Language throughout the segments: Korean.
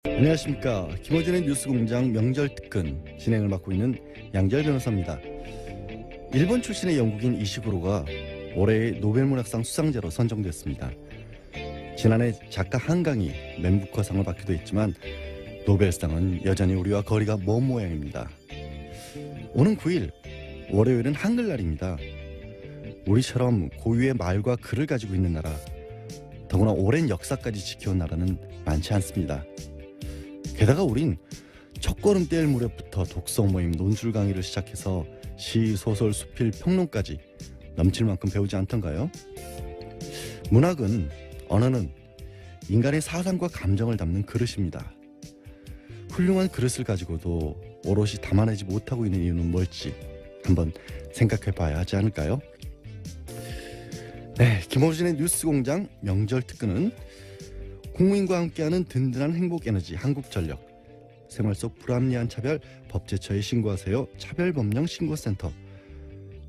안녕하십니까. 김어준의 뉴스공장 명절 특근 진행을 맡고 있는 양절 변호사입니다. 일본 출신의 영국인 이시구로가 올해의 노벨문학상 수상자로 선정됐습니다. 지난해 작가 한강이 맨부커상을 받기도 했지만 노벨상은 여전히 우리와 거리가 먼 모양입니다. 오는 9일 월요일은 한글날입니다. 우리처럼 고유의 말과 글을 가지고 있는 나라, 더구나 오랜 역사까지 지켜온 나라는 많지 않습니다. 게다가 우린 첫걸음 뗄 무렵부터 독서 모임, 논술 강의를 시작해서 시, 소설, 수필, 평론까지 넘칠 만큼 배우지 않던가요? 문학은, 언어는 인간의 사상과 감정을 담는 그릇입니다. 훌륭한 그릇을 가지고도 오롯이 담아내지 못하고 있는 이유는 뭘지 한번 생각해 봐야 하지 않을까요? 네, 김어준의 뉴스공장 명절 특근은 국민과 함께하는 든든한 행복 에너지 한국전력, 생활 속 불합리한 차별 법제처에 신고하세요 차별법령 신고센터,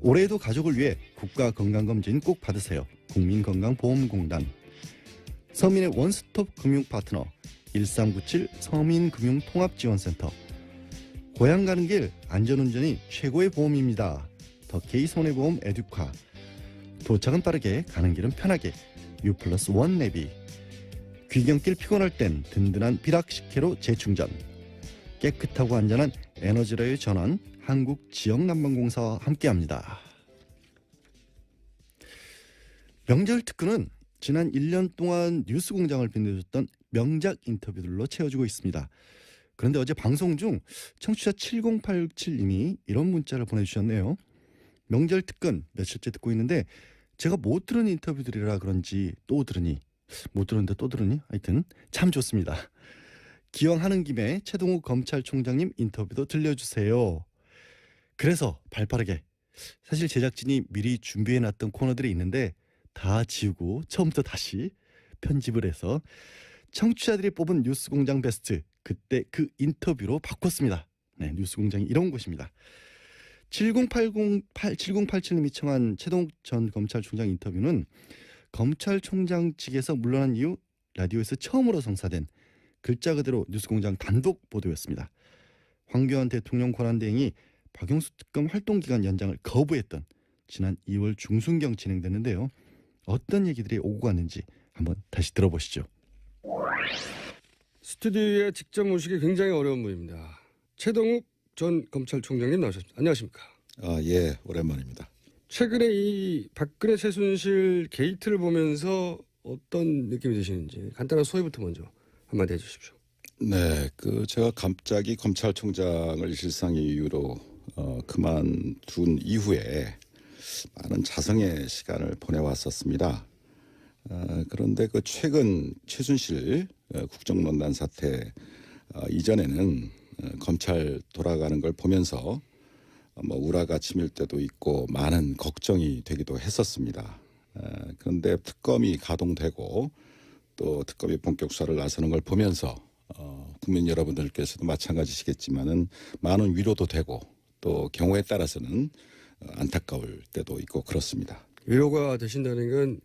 올해에도 가족을 위해 국가건강검진 꼭 받으세요 국민건강보험공단, 서민의 원스톱 금융파트너 1397 서민금융통합지원센터, 고향 가는 길 안전운전이 최고의 보험입니다 더케이 손해보험 에듀카, 도착은 빠르게 가는 길은 편하게 U+1 내비, 귀경길 피곤할 땐 든든한 비락식혜로 재충전, 깨끗하고 안전한 에너지로의 전환 한국지역난방공사와 함께합니다. 명절 특근은 지난 1년 동안 뉴스공장을 빛내줬던 명작 인터뷰들로 채워지고 있습니다. 그런데 어제 방송 중 청취자 7087님이 이런 문자를 보내주셨네요. 명절 특근 며칠째 듣고 있는데 제가 못 들은 인터뷰들이라 그런지 또 들으니, 못 들었는데 또 들으니 하여튼 참 좋습니다. 기왕 하는 김에 최동욱 검찰총장님 인터뷰도 들려주세요. 그래서 발빠르게, 사실 제작진이 미리 준비해놨던 코너들이 있는데 다 지우고 처음부터 다시 편집을 해서 청취자들이 뽑은 뉴스공장 베스트, 그때 그 인터뷰로 바꿨습니다. 네, 뉴스공장이 이런 곳입니다. 7087님이 청한 최동욱 전 검찰총장 인터뷰는 검찰총장 측에서 물러난 이후 라디오에서 처음으로 성사된 글자 그대로 뉴스공장 단독 보도였습니다. 황교안 대통령 권한대행이 박영수 특검 활동기간 연장을 거부했던 지난 2월 중순경 진행됐는데요. 어떤 얘기들이 오고 갔는지 한번 다시 들어보시죠. 스튜디오에 직접 모시기 굉장히 어려운 분입니다. 최동욱 전 검찰총장님 나오셨습니다. 안녕하십니까? 예, 오랜만입니다. 최근에 이 박근혜 최순실 게이트를 보면서 어떤 느낌이 드시는지 간단한 소회부터 먼저 한마디 해주십시오. 네, 제가 갑자기 검찰총장을 실상 이유로 그만둔 이후에 많은 자성의 시간을 보내왔었습니다. 그런데 최근 최순실 국정농단 사태 이전에는 검찰 돌아가는 걸 보면서 우라가 치밀 때도 있고 많은 걱정이 되기도 했었습니다. 그런데 특검이 가동되고 또 특검이 본격 수사를 나서는 걸 보면서 국민 여러분들께서도 마찬가지시겠지만은 많은 위로도 되고 또 경우에 따라서는 안타까울 때도 있고 그렇습니다. 위로가 되신다는 건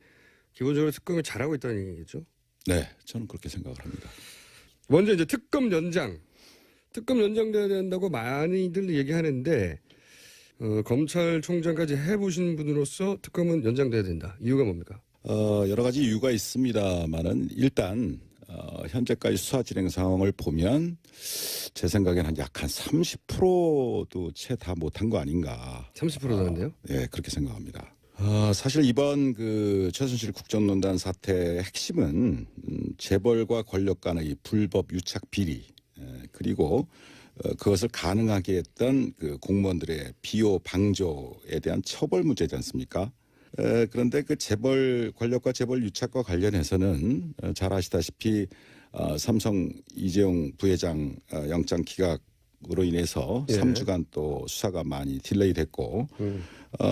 기본적으로 특검이 잘하고 있다는 얘기겠죠? 네, 저는 그렇게 생각을 합니다. 먼저 이제 특검 연장돼야 된다고 많이들 얘기하는데 검찰총장까지 해보신 분으로서 특검은 연장돼야 된다. 이유가 뭡니까? 여러 가지 이유가 있습니다만은 일단 현재까지 수사 진행 상황을 보면 제 생각에는 약 한 30%도 채 다 못한 거 아닌가. 30%도 하는데요? 네, 그렇게 생각합니다. 사실 이번 최순실 국정농단 사태의 핵심은 재벌과 권력 간의 이 불법 유착 비리, 그리고 그것을 가능하게 했던 공무원들의 비호 방조에 대한 처벌 문제지 않습니까? 그런데 재벌 권력과 재벌 유착과 관련해서는 잘 아시다시피 삼성 이재용 부회장 영장 기각 의혹으로 인해서 예. 3주간 또 수사가 많이 딜레이 됐고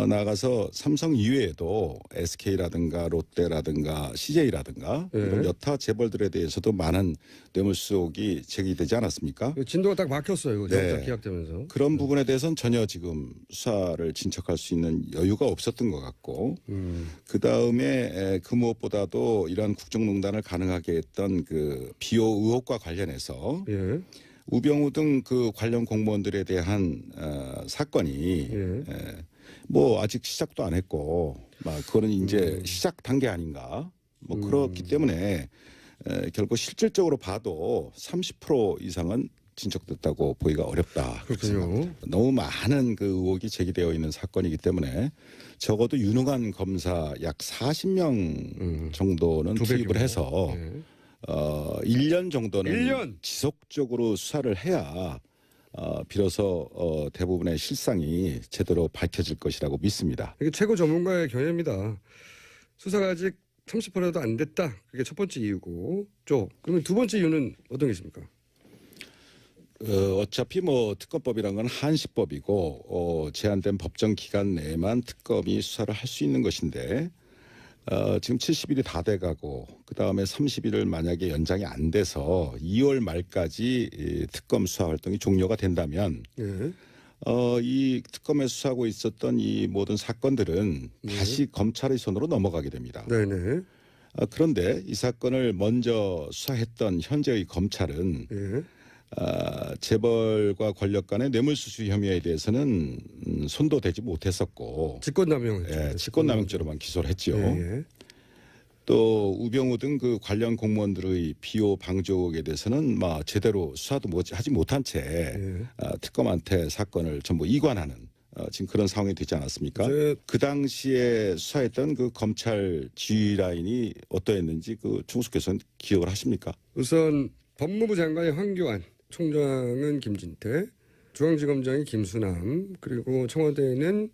나아가서 삼성 이외에도 SK라든가 롯데라든가 CJ라든가 예. 이런 여타 재벌들에 대해서도 많은 뇌물수 의혹이 제기되지 않았습니까? 진도가 딱 막혔어요. 이거 네. 정작 기각되면서. 그런 부분에 대해서는 전혀 지금 수사를 진척할 수 있는 여유가 없었던 것 같고 그 다음에 그 무엇보다도 이러한 국정농단을 가능하게 했던 그 비호 의혹과 관련해서 예. 우병우 등 그 관련 공무원들에 대한 사건이 예. 뭐 아직 시작도 안 했고 막 그거는 이제 시작 단계 아닌가 뭐 그렇기 때문에 결국 실질적으로 봐도 30% 이상은 진척됐다고 보기가 어렵다. 그렇게 그렇군요. 생각합니다. 너무 많은 그 의혹이 제기되어 있는 사건이기 때문에 적어도 유능한 검사 약 40명 정도는 200 투입을 정도. 해서 예. 1년 정도는 1년? 지속적으로 수사를 해야 비로소 대부분의 실상이 제대로 밝혀질 것이라고 믿습니다. 이게 최고 전문가의 견해입니다. 수사가 아직 30%도 안 됐다. 그게 첫 번째 이유고. 그러면 두 번째 이유는 어떤 게 있습니까? 어차피 뭐 특검법이란 건 한시법이고 제한된 법정 기간 내에만 특검이 수사를 할 수 있는 것인데 지금 70일이 다 돼가고 그 다음에 30일을 만약에 연장이 안 돼서 2월 말까지 이 특검 수사 활동이 종료가 된다면 예. 이 특검에 수사하고 있었던 이 모든 사건들은 다시 검찰의 손으로 넘어가게 됩니다. 네네. 그런데 이 사건을 먼저 수사했던 현재의 검찰은 예. 재벌과 권력 간의 뇌물수수 혐의에 대해서는 손도 대지 못했었고 직권남용. 직권남용죄로만 기소를 했죠. 예. 또 우병우 등 그 관련 공무원들의 비호 방조 의혹에 대해서는 막 제대로 수사도 하지 못한 채 특검한테 사건을 전부 이관하는 지금 그런 상황이 되지 않았습니까? 그 당시에 수사했던 그 검찰 지휘 라인이 어떠했는지 그 총수 교수는 기억을 하십니까? 우선 법무부 장관이 황교안, 총장은 김진태, 중앙지검장이 김수남, 그리고 청와대에는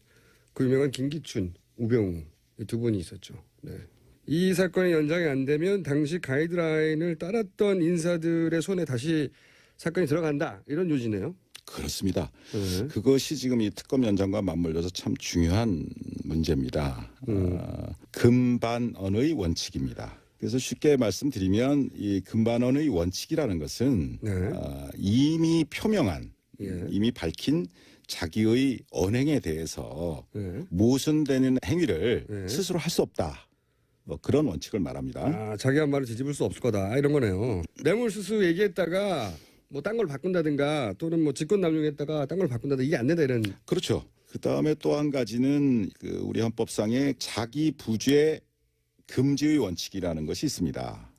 그 유명한 김기춘, 우병우 이 두 분이 있었죠. 네. 이 사건이 연장이 안 되면 당시 가이드라인을 따랐던 인사들의 손에 다시 사건이 들어간다 이런 요지네요. 그렇습니다. 네. 그것이 지금 이 특검 연장과 맞물려서 참 중요한 문제입니다. 금반언의 원칙입니다. 그래서 쉽게 말씀드리면 이 금반언의 원칙이라는 것은 네. 이미 표명한 예. 이미 밝힌 자기의 언행에 대해서 네. 모순되는 행위를 네. 스스로 할 수 없다. 뭐 그런 원칙을 말합니다. 자기 한 말을 뒤집을 수 없을 거다 이런 거네요. 뇌물수수 얘기했다가 뭐 딴 걸 바꾼다든가 또는 뭐 직권남용했다가 딴 걸 바꾼다든가 이게 안 된다 이런. 그렇죠. 그 다음에 또 한 가지는 그 우리 헌법상에 자기 부죄 금지의 원칙이라는 것이 있습니다.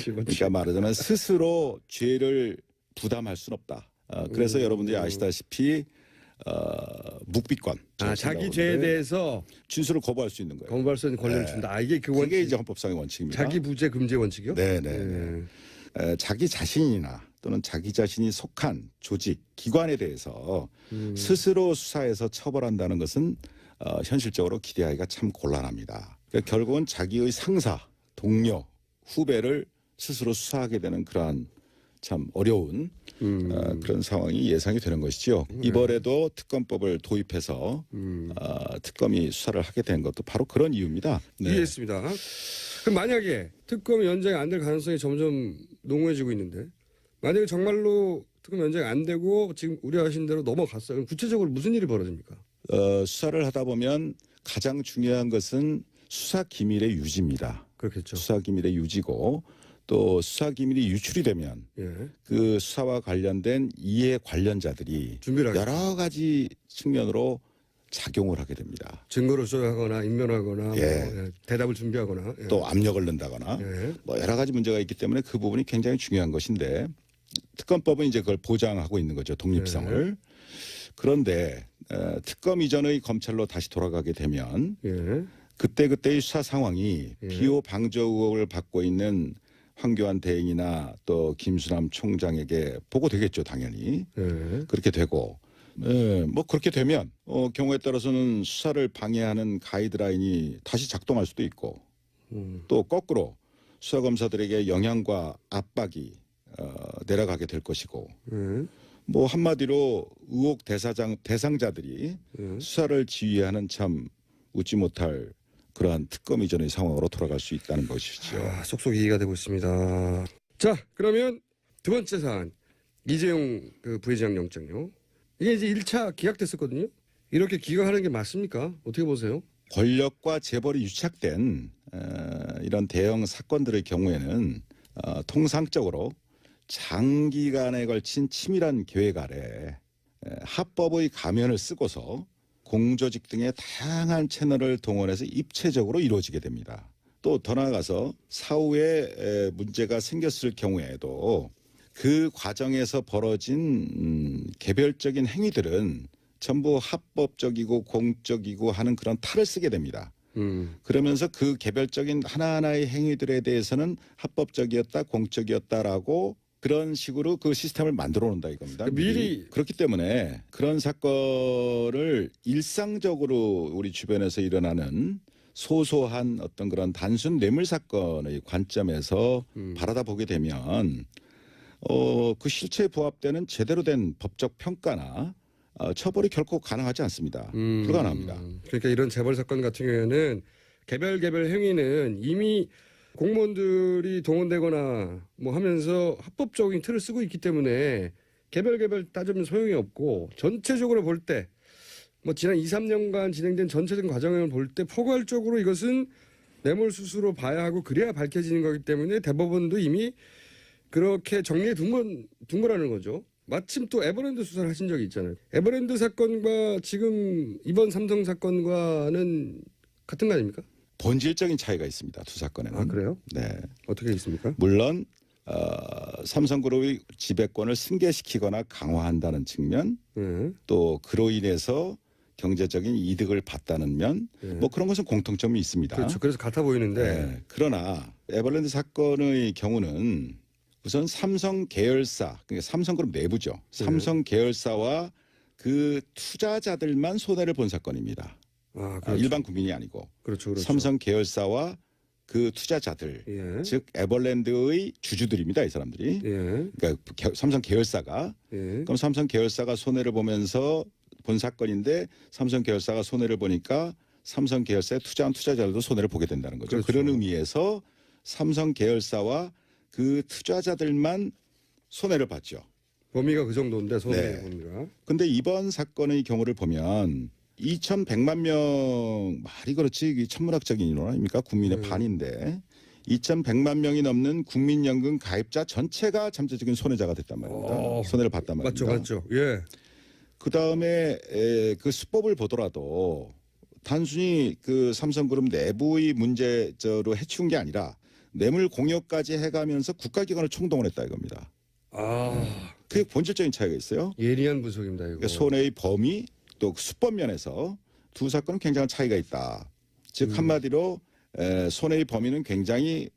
그러니까 말하자면 스스로 죄를 부담할 수는 없다. 그래서 여러분들이 아시다시피 묵비권. 자기 죄에 대해서 진술을 거부할 수 있는 거예요. 거부할 수 있는 권리를 준다. 이게 그 원칙. 그게 이제 헌법상의 원칙입니다. 자기 부재 금지 원칙이요? 네네. 자기 자신이나 또는 자기 자신이 속한 조직, 기관에 대해서 스스로 수사해서 처벌한다는 것은 현실적으로 기대하기가 참 곤란합니다. 그러니까 결국은 자기의 상사, 동료, 후배를 스스로 수사하게 되는 그러한 참 어려운 그런 상황이 예상이 되는 것이죠. 이번에도 특검법을 도입해서 특검이 수사를 하게 된 것도 바로 그런 이유입니다. 네. 이해했습니다. 그럼 만약에 특검이 연장이 안 될 가능성이 점점 농후해지고 있는데 만약에 정말로 특검 연장이 안 되고 지금 우려하신 대로 넘어갔어요. 그럼 구체적으로 무슨 일이 벌어집니까? 수사를 하다 보면 가장 중요한 것은 수사 기밀의 유지입니다. 그렇겠죠. 수사 기밀의 유지고 또 수사 기밀이 유출이 되면 그 수사와 관련된 이해 관련자들이 여러 가지 측면으로 작용을 하게 됩니다. 증거를 조작하거나 인멸하거나 뭐 대답을 준비하거나 또 압력을 넣는다거나 뭐 여러 가지 문제가 있기 때문에 그 부분이 굉장히 중요한 것인데 특검법은 이제 그걸 보장하고 있는 거죠. 독립성을. 그런데 특검 이전의 검찰로 다시 돌아가게 되면 그때그때의 수사 상황이 비호 방조 의혹을 받고 있는 황교안 대행이나 또 김수남 총장에게 보고되겠죠. 당연히. 그렇게 되고 뭐 그렇게 되면 경우에 따라서는 수사를 방해하는 가이드라인이 다시 작동할 수도 있고 또 거꾸로 수사검사들에게 영향과 압박이 내려가게 될 것이고 뭐 한마디로 의혹 대상자들이 예. 수사를 지휘하는 참 웃지 못할 그러한 특검 이전의 상황으로 돌아갈 수 있다는 것이죠. 속속 이해가 되고 있습니다. 자, 그러면 두 번째 사안 이재용 그 부회장 영장요. 이게 이제 1차 기각됐었거든요. 이렇게 기각하는 게 맞습니까? 어떻게 보세요? 권력과 재벌이 유착된 이런 대형 사건들의 경우에는 통상적으로 장기간에 걸친 치밀한 계획 아래 합법의 가면을 쓰고서 공조직 등의 다양한 채널을 동원해서 입체적으로 이루어지게 됩니다. 또 더 나아가서 사후에 문제가 생겼을 경우에도 그 과정에서 벌어진 개별적인 행위들은 전부 합법적이고 공적이고 하는 그런 탈을 쓰게 됩니다. 그러면서 그 개별적인 하나하나의 행위들에 대해서는 합법적이었다, 공적이었다라고 그런 식으로 그 시스템을 만들어 놓는다 이겁니다. 미리 그렇기 때문에 그런 사건을 일상적으로 우리 주변에서 일어나는 소소한 어떤 그런 단순 뇌물 사건의 관점에서 바라다 보게 되면 그 실체에 부합되는 제대로 된 법적 평가나 처벌이 결코 가능하지 않습니다. 불가능합니다. 그러니까 이런 재벌 사건 같은 경우에는 개별 행위는 이미 공무원들이 동원되거나 뭐 하면서 합법적인 틀을 쓰고 있기 때문에 개별 따지면 소용이 없고 전체적으로 볼 때 뭐 지난 2, 3년간 진행된 전체적인 과정을 볼 때 포괄적으로 이것은 뇌물수수로 봐야 하고 그래야 밝혀지는 거기 때문에 대법원도 이미 그렇게 정리해 둔 거라는 거죠. 마침 또 에버랜드 수사를 하신 적이 있잖아요. 에버랜드 사건과 지금 이번 삼성 사건과는 같은 거 아닙니까? 본질적인 차이가 있습니다. 두 사건에는. 아, 그래요? 네. 어떻게 있습니까? 물론 삼성그룹의 지배권을 승계시키거나 강화한다는 측면, 또 그로 인해서 경제적인 이득을 봤다는 면, 뭐 그런 것은 공통점이 있습니다. 그렇죠. 그래서 같아 보이는데. 네. 그러나 에버랜드 사건의 경우는 우선 삼성 계열사, 그러니까 삼성그룹 내부죠. 삼성 계열사와 그 투자자들만 손해를 본 사건입니다. 그렇죠. 일반 국민이 아니고. 그렇죠. 삼성 계열사와 그 투자자들, 예. 즉 에버랜드의 주주들입니다. 이 사람들이. 예. 그러니까 삼성 계열사가. 예. 그럼 삼성 계열사가 손해를 보면서 본 사건인데 삼성 계열사가 손해를 보니까 삼성 계열사에 투자한 투자자들도 손해를 보게 된다는 거죠. 그렇죠. 그런 의미에서 삼성 계열사와 그 투자자들만 손해를 봤죠. 범위가 그 정도인데 손해 네. 범위가. 근데 이번 사건의 경우를 보면 2,100만 명 말이 그렇지 이게 천문학적인 인원 아닙니까? 국민의 반인데 2,100만 명이 넘는 국민연금 가입자 전체가 잠재적인 손해자가 됐단 말입니다. 손해를 봤단 말입니다. 맞죠. 예. 그 다음에 그 수법을 보더라도 단순히 그 삼성그룹 내부의 문제로 해치운 게 아니라 뇌물 공여까지 해가면서 국가기관을 총동원했다 이겁니다. 그게 본질적인 차이가 있어요. 예리한 분석입니다. 이거. 그러니까 손해의 범위 또 수법 면에서 두 사건은 굉장한 차이가 있다. 즉 한마디로 손해의 범위는 굉장히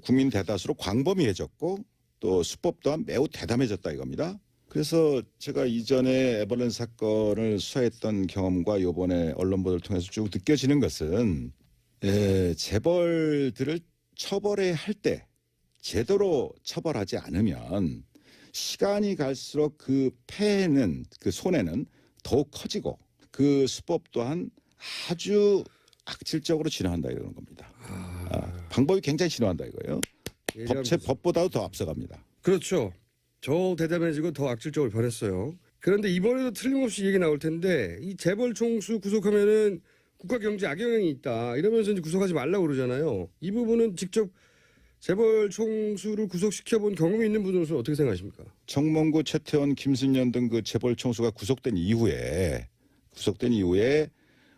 국민 대다수로 광범위해졌고 또 수법 또한 매우 대담해졌다 이겁니다. 그래서 제가 이전에 에버랜드 사건을 수사했던 경험과 이번에 언론 보도를 통해서 쭉 느껴지는 것은 재벌들을 처벌해야 할 때 제대로 처벌하지 않으면 시간이 갈수록 그 폐해는 그 손해는 더욱 커지고 그 수법 또한 아주 악질적으로 진화한다 이러는 겁니다. 방법이 굉장히 진화한다 이거예요. 법보다도 더 앞서갑니다. 그렇죠. 더 대담해지고 더 악질적으로 변했어요. 그런데 이번에도 틀림없이 얘기 나올 텐데 이 재벌 총수 구속하면은 국가 경제 악영향이 있다 이러면서 이제 구속하지 말라고 그러잖아요. 이 부분은 직접 재벌 총수를 구속시켜본 경험이 있는 분으로서 어떻게 생각하십니까? 정몽구, 최태원, 김순년 등 그 재벌 총수가 구속된 이후에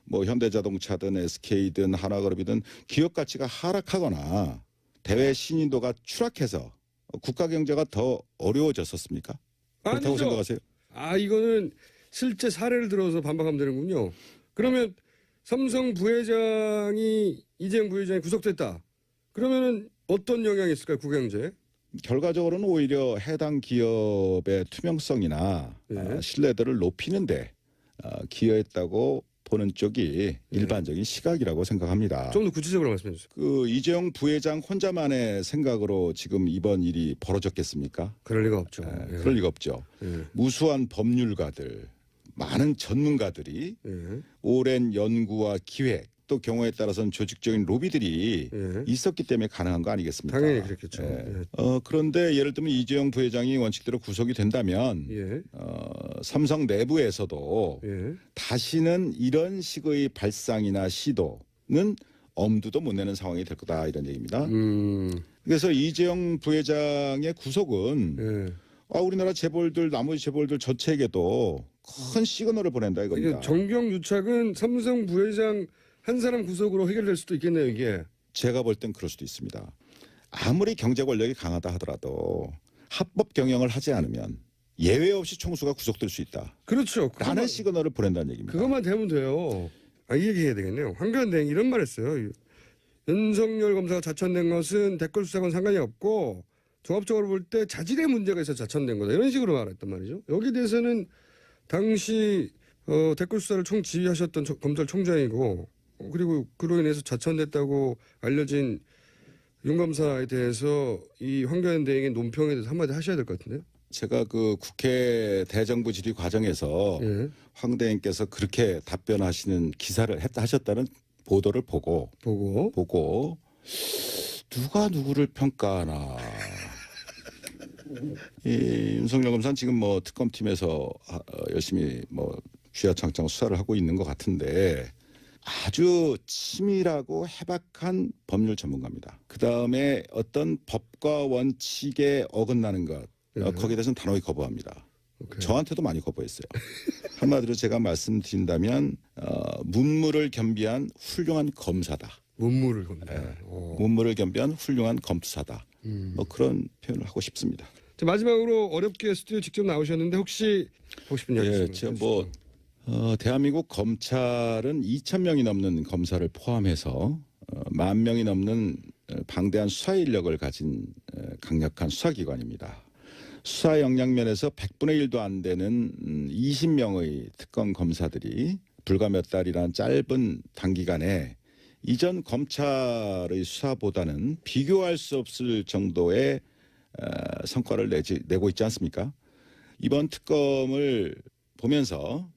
뭐 현대자동차든 SK든 하나그룹이든 기업 가치가 하락하거나 대외 신인도가 추락해서 국가 경제가 더 어려워졌었습니까? 그렇다고 아니죠. 생각하세요? 이거는 실제 사례를 들어서 반박하면 되는군요. 그러면 삼성 부회장이 이재용 부회장이 구속됐다. 그러면은 어떤 영향이 있을까요, 국경제에? 결과적으로는 오히려 해당 기업의 투명성이나 신뢰도를 높이는데 기여했다고 보는 쪽이 일반적인 시각이라고 생각합니다. 좀 더 구체적으로 말씀해 주세요. 그 이재용 부회장 혼자만의 생각으로 지금 이번 일이 벌어졌겠습니까? 그럴 리가 없죠. 예. 그럴 리가 없죠. 예. 무수한 법률가들, 많은 전문가들이 예. 오랜 연구와 기획, 또 경우에 따라서는 조직적인 로비들이 예. 있었기 때문에 가능한 거 아니겠습니까? 당연히 그렇겠죠. 예. 예. 그런데 예를 들면 이재용 부회장이 원칙대로 구속이 된다면 예. 삼성 내부에서도 예. 다시는 이런 식의 발상이나 시도는 엄두도 못 내는 상황이 될 거다 이런 얘기입니다. 그래서 이재용 부회장의 구속은 예. 우리나라 재벌들 나머지 재벌들 전체에게도 큰 시그널을 보낸다 이게 이겁니다. 정경유착은 삼성 부회장 한 사람 구속으로 해결될 수도 있겠네요. 이게. 제가 볼 땐 그럴 수도 있습니다. 아무리 경제 권력이 강하다 하더라도 합법 경영을 하지 않으면 예외 없이 총수가 구속될 수 있다. 그렇죠. 라는 시그널을 보낸다는 얘기입니다. 그것만 되면 돼요. 이 얘기해야 되겠네요. 황교안 이런 말 했어요. 윤석열 검사가 자천된 것은 댓글 수사건 상관이 없고 종합적으로 볼 때 자질의 문제가 있어서 자천된 거다. 이런 식으로 말했단 말이죠. 여기에 대해서는 당시 댓글 수사를 총지휘하셨던 검찰총장이고 그리고 그로 인해서 자천됐다고 알려진 윤 검사에 대해서 이 황교안 대행의 논평에 대해서 한마디 하셔야 될 것 같은데요. 제가 그 국회 대정부 질의 과정에서 예. 황 대행께서 그렇게 답변하시는 기사를 하셨다는 보도를 보고 누가 누구를 평가하나. 이 윤석열 검사는 지금 뭐 특검팀에서 열심히 뭐 쥐야창창 수사를 하고 있는 것 같은데 아주 치밀하고 해박한 법률 전문가입니다. 그 다음에 어떤 법과 원칙에 어긋나는 것 거기에 대해서는 단호히 거부합니다. 오케이. 저한테도 많이 거부했어요. 한마디로 제가 말씀드린다면 문무를 겸비한 훌륭한 검사다. 문무를 겁니다. 문무를 겸비한 훌륭한 검사다. 뭐 그런 표현을 하고 싶습니다. 자, 마지막으로 어렵게 스튜디오 직접 나오셨는데 혹시 하고 싶은 이야기 있으면 제가 대한민국 검찰은 2,000명이 넘는 검사를 포함해서 10,000명이 넘는 방대한 수사 인력을 가진 강력한 수사기관입니다. 수사 역량면에서 100분의 1도 안 되는 20명의 특검 검사들이 불과 몇 달이란 짧은 단기간에 이전 검찰의 수사보다는 비교할 수 없을 정도의 성과를 내고 있지 않습니까? 이번 특검을 보면서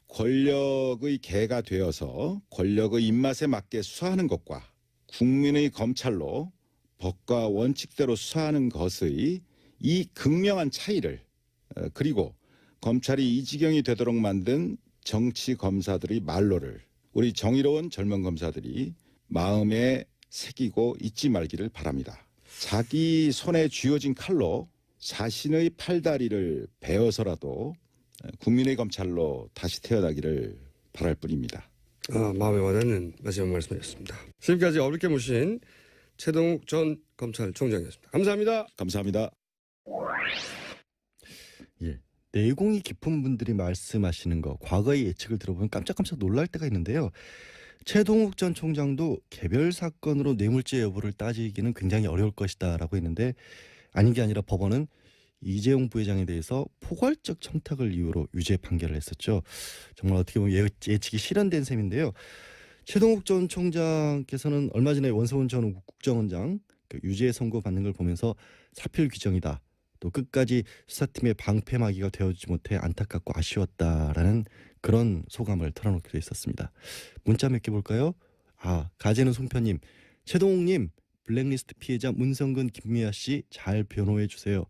권력의 개가 되어서 권력의 입맛에 맞게 수사하는 것과 국민의 검찰로 법과 원칙대로 수사하는 것의 이 극명한 차이를 그리고 검찰이 이 지경이 되도록 만든 정치 검사들의 말로를 우리 정의로운 젊은 검사들이 마음에 새기고 잊지 말기를 바랍니다. 자기 손에 쥐어진 칼로 자신의 팔다리를 베어서라도 국민의 검찰로 다시 태어나기를 바랄 뿐입니다. 마음에 와닿는 마지막 말씀이었습니다. 지금까지 어렵게 모신 최동욱 전 검찰총장이었습니다. 감사합니다. 감사합니다. 예. 내공이 깊은 분들이 말씀하시는 거 과거의 예측을 들어보면 깜짝깜짝 놀랄 때가 있는데요. 최동욱 전 총장도 개별 사건으로 뇌물죄 여부를 따지기는 굉장히 어려울 것이다라고 했는데 아닌 게 아니라 법원은 이재용 부회장에 대해서 포괄적 청탁을 이유로 유죄 판결을 했었죠. 정말 어떻게 보면 예측이 실현된 셈인데요. 최동욱 전 총장께서는 얼마 전에 원서훈 전 국정원장 유죄 선고 받는 걸 보면서 사필 규정이다. 또 끝까지 수사팀의 방패막이가 되어주지 못해 안타깝고 아쉬웠다라는 그런 소감을 털어놓기도 했었습니다. 문자 몇 개 볼까요? 가재는 송편님, 최동욱님 블랙리스트 피해자 문성근 김미아 씨 잘 변호해 주세요.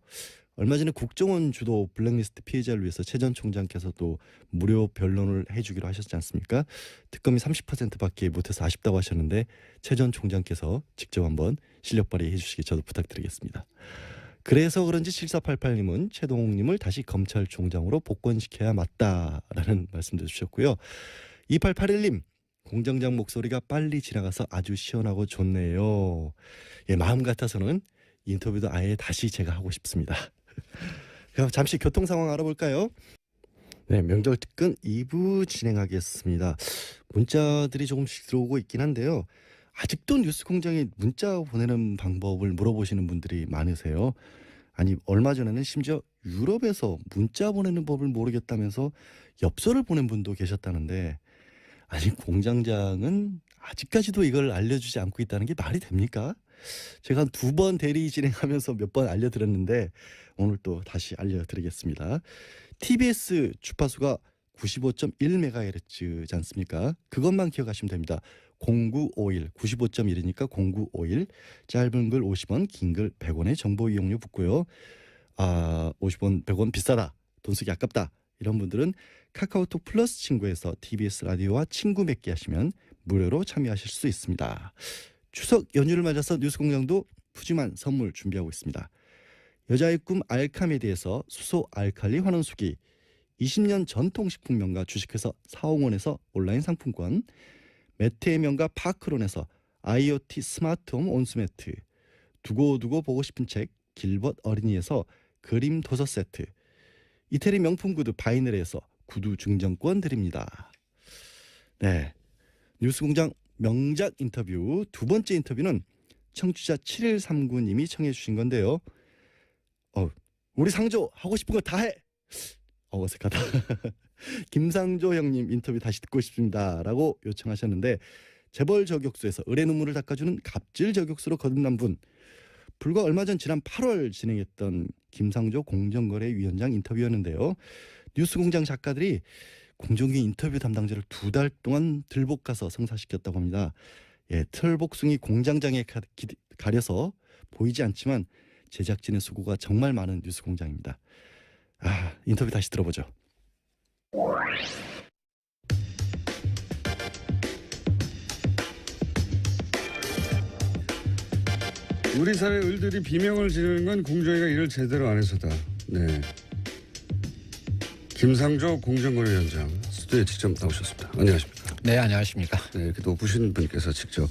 얼마 전에 국정원 주도 블랙리스트 피해자를 위해서 최 전 총장께서도 무료 변론을 해주기로 하셨지 않습니까? 특검이 30%밖에 못해서 아쉽다고 하셨는데 최 전 총장께서 직접 한번 실력 발휘해 주시기 저도 부탁드리겠습니다. 그래서 그런지 7488님은 최동욱님을 다시 검찰총장으로 복권시켜야 맞다라는 말씀도 주셨고요. 2881님 공장장 목소리가 빨리 지나가서 아주 시원하고 좋네요. 예, 마음 같아서는 인터뷰도 아예 다시 제가 하고 싶습니다. 그럼 잠시 교통 상황 알아볼까요? 네, 명절 특근 2부 진행하겠습니다. 문자들이 조금씩 들어오고 있긴 한데요. 아직도 뉴스공장에 문자 보내는 방법을 물어보시는 분들이 많으세요. 아니 얼마 전에는 심지어 유럽에서 문자 보내는 법을 모르겠다면서 엽서를 보낸 분도 계셨다는데 아니 공장장은 아직까지도 이걸 알려주지 않고 있다는 게 말이 됩니까? 제가 한 2번 대리 진행하면서 몇 번 알려드렸는데 오늘 또 다시 알려드리겠습니다. TBS 주파수가 95.1MHz지 않습니까? 그것만 기억하시면 됩니다. 0951 95.1이니까 0951 짧은 글 50원 긴 글 100원의 정보 이용료 붙고요. 50원 100원 비싸다 돈 쓰기 아깝다 이런 분들은 카카오톡 플러스 친구에서 TBS 라디오와 친구 맺기 하시면 무료로 참여하실 수 있습니다. 추석 연휴를 맞아서 뉴스공장도 푸짐한 선물 준비하고 있습니다. 여자의 꿈 알카메디에서 수소 알칼리 환원수기, 20년 전통식품 명가 주식회사 사홍원에서 온라인 상품권, 매트의 명가 파크론에서 IoT 스마트홈 온수매트, 두고두고 보고 싶은 책 길벗 어린이에서 그림 도서 세트, 이태리 명품 구두 바이늘에서 구두 증정권 드립니다. 네, 뉴스공장 명작 인터뷰 두 번째 인터뷰는 청취자 7139님이 청해 주신 건데요. 우리 상조 하고 싶은 거 다 해. 어색하다. 김상조 형님 인터뷰 다시 듣고 싶습니다라고 요청하셨는데 재벌 저격수에서 을의 눈물을 닦아주는 갑질 저격수로 거듭난 분. 불과 얼마 전 지난 8월 진행했던 김상조 공정거래위원장 인터뷰였는데요. 뉴스공장 작가들이 공정위 인터뷰 담당자를 2달 동안 들볶아서 성사시켰다고 합니다. 예, 털복숭이 공장장에 가려서 보이지 않지만 제작진의 수고가 정말 많은 뉴스공장입니다. 인터뷰 다시 들어보죠. 우리 사회 을들이 비명을 지르는 건 공정위가 일을 제대로 안 해서다. 네. 김상조 공정거래위원장 스튜디오에 직접 나오셨습니다. 안녕하십니까? 네, 안녕하십니까? 네, 이렇게 높으신 분께서 직접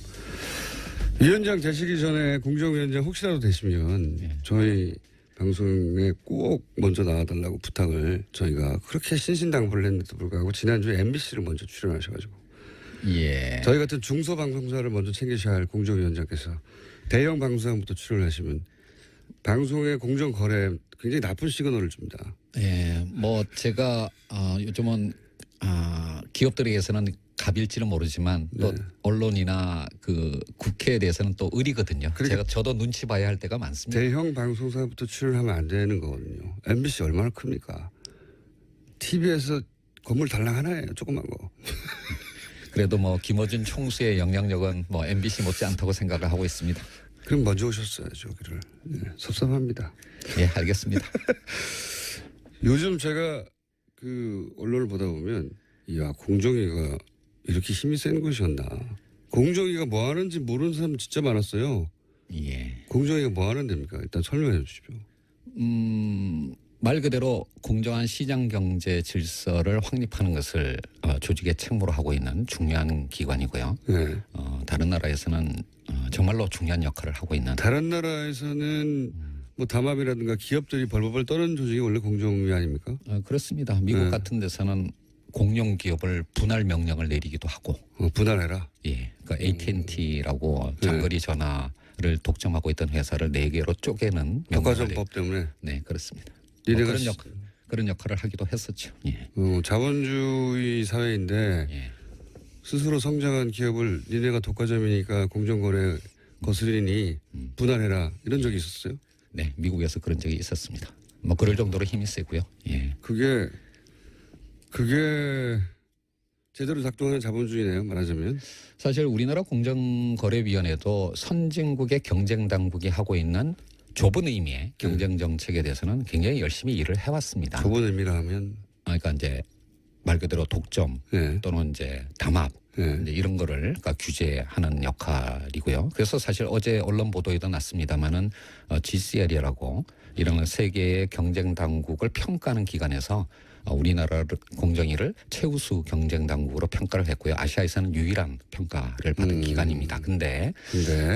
위원장 되시기 전에 공정위원장 혹시라도 되시면 저희 방송에 꼭 먼저 나와달라고 부탁을 저희가 그렇게 신신당부를 했는데도 불구하고 지난주에 MBC를 먼저 출연하셔가지고 예. 저희 같은 중소방송사를 먼저 챙기셔야 할 공정위원장께서 대형 방송사부터 출연하시면 방송의 공정거래 굉장히 나쁜 시그널을 줍니다. 예, 뭐 제가 요즘은 기업들에게서는 갑일지는 모르지만 또 네. 언론이나 그 국회에 대해서는 또 을이거든요. 그러니까 저도 눈치 봐야 할 때가 많습니다. 대형 방송사부터 출연하면 안 되는 거거든요. MBC 얼마나 큽니까? TV에서 건물 달랑 하나예요. 조그만 거. 그래도 뭐 김어준 총수의 영향력은 뭐 MBC 못지않다고 생각을 하고 있습니다. 그럼 먼저 오셨어야죠. 여기를. 네, 섭섭합니다. 예, 알겠습니다. 요즘 제가 그 언론을 보다 보면 야 공정위가 이렇게 힘이 센 곳이었나. 공정위가 뭐 하는지 모르는 사람 진짜 많았어요. 예. 공정위가 뭐 하는 데입니까? 일단 설명해 주십시오. 말 그대로 공정한 시장 경제 질서를 확립하는 것을 조직의 책무로 하고 있는 중요한 기관이고요. 네. 다른 나라에서는 정말로 중요한 역할을 하고 있는. 다른 나라에서는 뭐 담합이라든가 기업들이 벌벌 떠는 조직이 원래 공정위 아닙니까? 그렇습니다. 미국 네. 같은 데서는 공룡 기업을 분할 명령을 내리기도 하고. 분할해라. 예. 그러니까 AT&T라고 장거리 전화를 독점하고 있던 회사를 4개로 쪼개는 독과점법 때문에. 네, 그렇습니다. 그런 역할을 하기도 했었죠. 예. 자본주의 사회인데 예. 스스로 성장한 기업을 니네가 독과점이니까 공정거래 거스리니 분할해라 이런 적이 있었어요? 네, 미국에서 그런 적이 있었습니다. 뭐 그럴 정도로 힘이 세고요. 예. 그게 제대로 작동하는 자본주의네요. 말하자면. 사실 우리나라 공정거래위원회도 선진국의 경쟁당국이 하고 있는 좁은 의미의 경쟁 정책에 대해서는 굉장히 열심히 일을 해왔습니다. 좁은 의미라 하면. 그러니까 이제 말 그대로 독점 네. 또는 이제 담합 네. 이제 이런 거를 그러니까 규제하는 역할이고요. 그래서 사실 어제 언론 보도에도 났습니다마는 GCL이라고 이런 세계의 경쟁 당국을 평가하는 기관에서 우리나라 공정위를 최우수 경쟁 당국으로 평가를 했고요. 아시아에서는 유일한 평가를 받은 기관입니다. 근데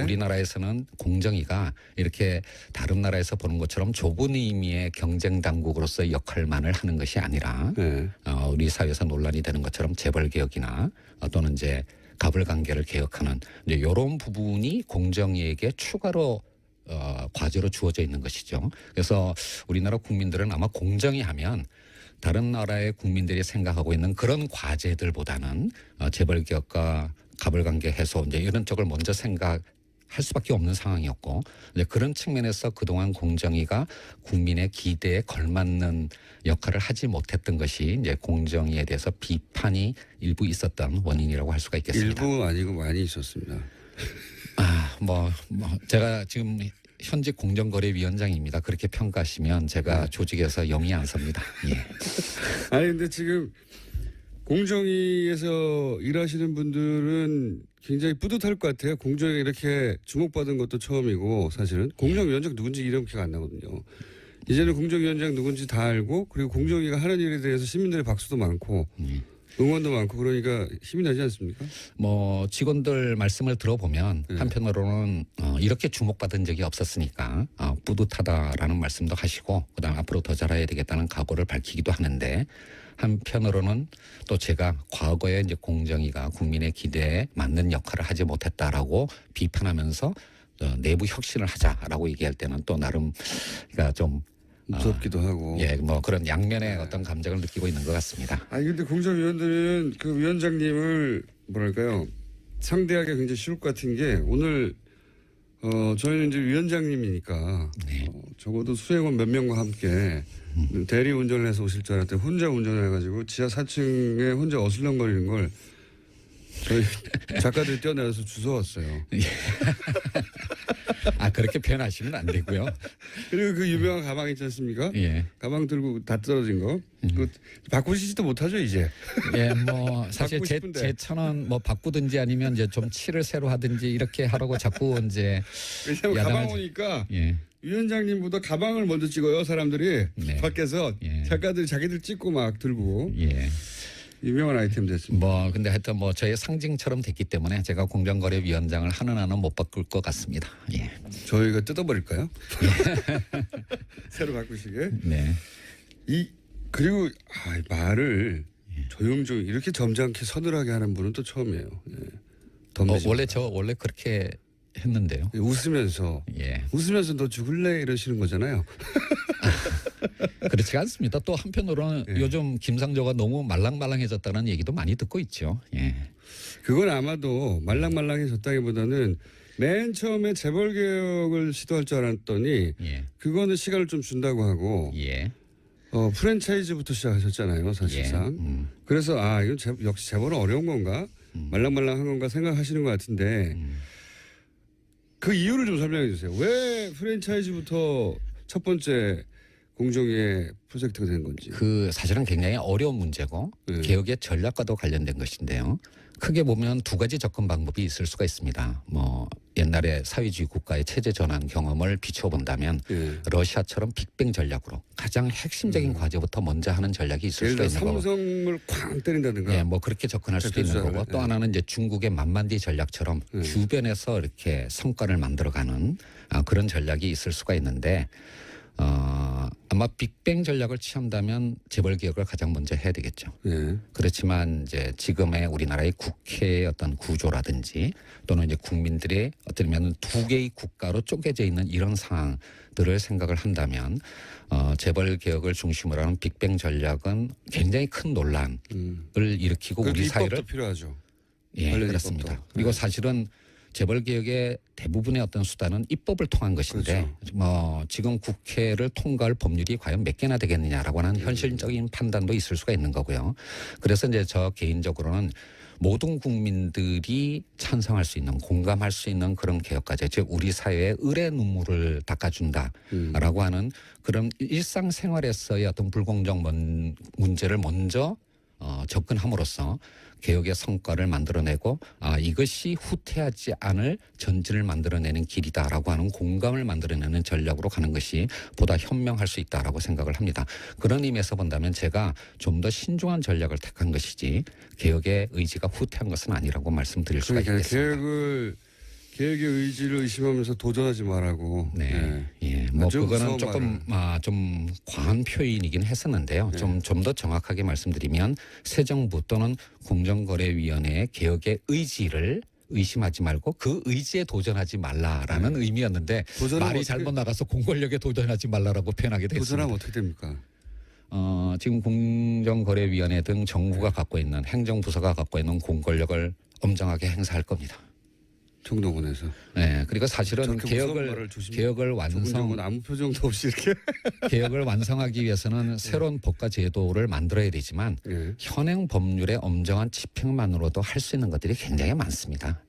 우리나라에서는 공정위가 이렇게 다른 나라에서 보는 것처럼 좁은 의미의 경쟁 당국으로서의 역할만을 하는 것이 아니라 우리 사회에서 논란이 되는 것처럼 재벌 개혁이나 또는 이제 갑을 관계를 개혁하는 이제 이런 부분이 공정위에게 추가로 과제로 주어져 있는 것이죠. 그래서 우리나라 국민들은 아마 공정위 하면 다른 나라의 국민들이 생각하고 있는 그런 과제들보다는 재벌 기업과 가불관계 해소 이제 이런 쪽을 먼저 생각할 수밖에 없는 상황이었고 이제 그런 측면에서 그동안 공정위가 국민의 기대에 걸맞는 역할을 하지 못했던 것이 이제 공정위에 대해서 비판이 일부 있었던 원인이라고 할 수가 있겠습니다. 일부 아니고 많이 있었습니다. 제가 지금 현직 공정거래위원장입니다. 그렇게 평가하시면 제가 조직에서 영이 안 섭니다. 예. 아니 근데 지금 공정위에서 일하시는 분들은 굉장히 뿌듯할 것 같아요. 공정위가 이렇게 주목받은 것도 처음이고 사실은 공정위원장 누군지 이름 기억 안 나거든요. 이제는 공정위원장 누군지 다 알고 그리고 공정위가 하는 일에 대해서 시민들의 박수도 많고 응원도 많고 그러니까 힘이 나지 않습니까? 직원들 말씀을 들어보면 한편으로는 이렇게 주목받은 적이 없었으니까 뿌듯하다라는 말씀도 하시고 그다음 앞으로 더 잘해야 되겠다는 각오를 밝히기도 하는데 한편으로는 또 제가 과거에 이제 공정위가 국민의 기대에 맞는 역할을 하지 못했다라고 비판하면서 내부 혁신을 하자라고 얘기할 때는 또 나름 그러니까 좀 무섭기도 하고. 그런 양면의 어떤 감정을 느끼고 있는 것 같습니다. 아니 근데 공정위원들은 그 위원장님을 뭐랄까요 상대하기가 굉장히 쉬울 것 같은 게 오늘 저희는 이제 위원장님이니까 적어도 수행원 몇 명과 함께 대리 운전을 해서 오실 줄 알았더니 혼자 운전을 해가지고 지하 4층에 혼자 어슬렁거리는 걸 저희 작가들이 뛰어내려서 주워왔어요. 그렇게 표현하시면 안 되고요. 그리고 그 유명한 가방 있지 않습니까? 예. 가방 들고 다 떨어진 거. 그거 바꾸시지도 못하죠 이제. 예, 사실 제 1,000원 바꾸든지 아니면 이제 좀 칠을 새로 하든지 이렇게 하라고 자꾸 이제 왜냐면 가방 오니까 위원장님보다 가방을 먼저 찍어요 사람들이 밖에서 작가들이 자기들 찍고 막 들고. 유명한 아이템 됐습니다. 근데 하여튼 저의 상징처럼 됐기 때문에 제가 공정거래위원장을 하는 한은 못 바꿀 것 같습니다. 예. 저희가 뜯어버릴까요? 새로 바꾸시게. 네. 그리고 말을 조용조용 이렇게 점잖게 서늘하게 하는 분은 또 처음이에요. 원래 그렇게 했는데요. 웃으면서 너 죽을래 이러시는 거잖아요. 그렇지 않습니다. 또 한편으로는 요즘 김상조가 너무 말랑말랑해졌다는 얘기도 많이 듣고 있죠. 그건 아마도 말랑말랑해졌다기보다는 맨 처음에 재벌 개혁을 시도할 줄 알았더니 그거는 시간을 좀 준다고 하고 프랜차이즈부터 시작하셨잖아요, 사실상. 그래서 이건 역시 재벌은 어려운 건가? 말랑말랑한 건가 생각하시는 것 같은데 그 이유를 좀 설명해 주세요. 왜 프랜차이즈부터 첫 번째 공정위의 프로젝트가 된 건지. 사실은 굉장히 어려운 문제고 개혁의 전략과도 관련된 것인데요. 크게 보면 두 가지 접근 방법이 있을 수가 있습니다. 옛날에 사회주의 국가의 체제 전환 경험을 비춰본다면 러시아처럼 빅뱅 전략으로 가장 핵심적인 과제부터 먼저 하는 전략이 있을 수가 있는 거고. 삼성을 쾅 때린다든가. 그렇게 접근할 수도 있는 거고 또 하나는 이제 중국의 만만디 전략처럼 주변에서 이렇게 성과를 만들어가는 그런 전략이 있을 수가 있는데 아마 빅뱅 전략을 취한다면 재벌 개혁을 가장 먼저 해야 되겠죠. 그렇지만 이제 지금의 우리나라의 국회의 어떤 구조라든지 또는 이제 국민들의 어쩌면 두 개의 국가로 쪼개져 있는 이런 상황들을 생각을 한다면 재벌 개혁을 중심으로 하는 빅뱅 전략은 굉장히 큰 논란을 일으키고 우리 사회를 필요하죠. 그렇습니다. 입법도. 그리고 사실은 재벌 개혁의 대부분의 어떤 수단은 입법을 통한 것인데 지금 국회를 통과할 법률이 과연 몇 개나 되겠느냐라고 하는 현실적인 판단도 있을 수가 있는 거고요. 그래서 이제 저 개인적으로는 모든 국민들이 찬성할 수 있는 공감할 수 있는 그런 개혁과제 즉 우리 사회의 을의 눈물을 닦아준다라고 하는 그런 일상생활에서의 어떤 불공정 문제를 먼저 접근함으로써 개혁의 성과를 만들어내고 이것이 후퇴하지 않을 전진을 만들어내는 길이다라고 하는 공감을 만들어내는 전략으로 가는 것이 보다 현명할 수 있다라고 생각을 합니다. 그런 의미에서 본다면 제가 좀 더 신중한 전략을 택한 것이지 개혁의 의지가 후퇴한 것은 아니라고 말씀드릴 수가 있겠습니다. 개혁의 의지를 의심하면서 도전하지 말라고. 그거는 조금 좀 과한 표현이긴 했었는데요. 좀 더 정확하게 말씀드리면 새 정부 또는 공정거래위원회의 개혁의 의지를 의심하지 말고 그 의지에 도전하지 말라라는 의미였는데 말이 잘못 나가서 공권력에 도전하지 말라라고 표현하게 됐습니다. 도전하면 어떻게 됩니까? 지금 공정거래위원회 등 정부가 갖고 있는 행정부서가 갖고 있는 공권력을 엄정하게 행사할 겁니다. 정동원에서. 네, 그리고 사실은 저렇게 무서운 말을 조심- 개혁을 정동원 아무 표정도 없이 이렇게. 개혁을 완성하기 위해서는 새로운 법과 제도를 만들어야 되지만 네. 현행 법률의 엄정한 집행만으로도 할 수 있는 것들이 굉장히 많습니다.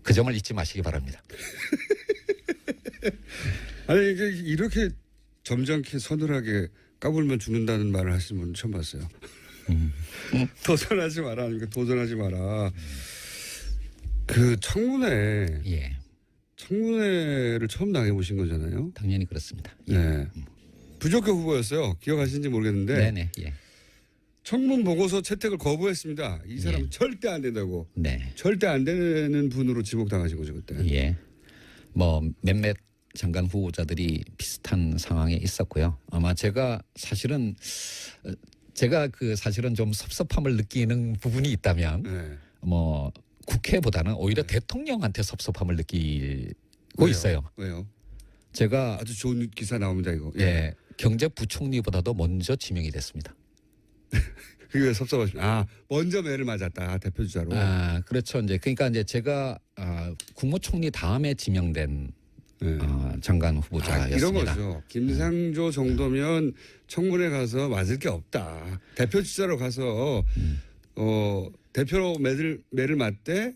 그 점을 잊지 마시기 바랍니다. 아니 이게 이렇게 점잖게 서늘하게 까불면 죽는다는 말을 하시는 분은 처음 봤어요. 도전하지 마라. 아니면 도전하지 마라. 그 청문회, 예, 청문회를 처음 당해보신 거잖아요. 당연히 그렇습니다. 예. 네. 부적격 후보였어요. 기억하시는지 모르겠는데 네네. 예. 청문 보고서 채택을 거부했습니다. 이 사람 예. 절대 안 된다고. 네. 절대 안 되는 분으로 지목당하신 거죠 그때. 예. 뭐 몇몇 장관 후보자들이 비슷한 상황에 있었고요. 아마 제가 사실은 사실은 좀 섭섭함을 느끼는 부분이 있다면 네. 뭐 국회보다는 오히려 대통령한테 섭섭함을 느끼고 있어요. 왜요? 제가 아주 좋은 기사 나옵니다 이거. 예, 경제부총리보다도 먼저 지명이 됐습니다. 그게 왜 섭섭하십니까? 먼저 매를 맞았다 대표주자로. 그렇죠. 이제 그러니까 이제 제가 국무총리 다음에 지명된 네. 장관 이런 후보자였습니다. 거죠. 김상조 정도면 청문회 가서 맞을 게 없다. 대표주자로 가서 대표로 매를 맞대.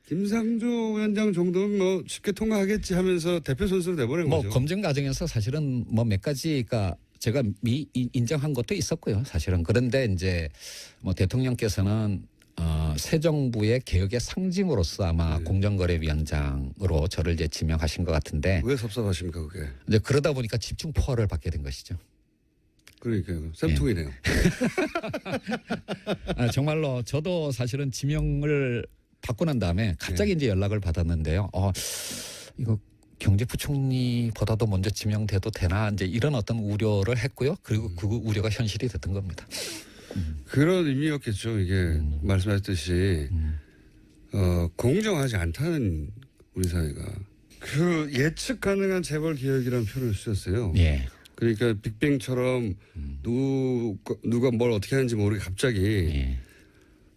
김상조 위원장 정도면 뭐 쉽게 통과하겠지 하면서 대표 선수로 내보낸 뭐 거죠. 검증 과정에서 사실은 뭐 몇 가지가 제가 인정한 것도 있었고요. 사실은 그런데 이제 뭐 대통령께서는 새 정부의 개혁의 상징으로서 아마 공정거래위원장으로 저를 이제 지명하신 것 같은데 왜 섭섭하십니까 그게? 이제 그러다 보니까 집중 포화를 받게 된 것이죠. 그러니까요. 쌤통이네요. 정말로 저도 사실은 지명을 받고 난 다음에 갑자기 이제 연락을 받았는데요. 이거 경제부총리보다도 먼저 지명돼도 되나 이제 이런 어떤 우려를 했고요. 그리고 그 우려가 현실이 됐던 겁니다. 그런 의미였겠죠. 이게 말씀하셨듯이 공정하지 않다는 우리 사회가 그 예측 가능한 재벌 개혁이라는 표현을 쓰셨어요. 예. 그러니까 빅뱅처럼 누가 뭘 어떻게 하는지 모르게 갑자기 예.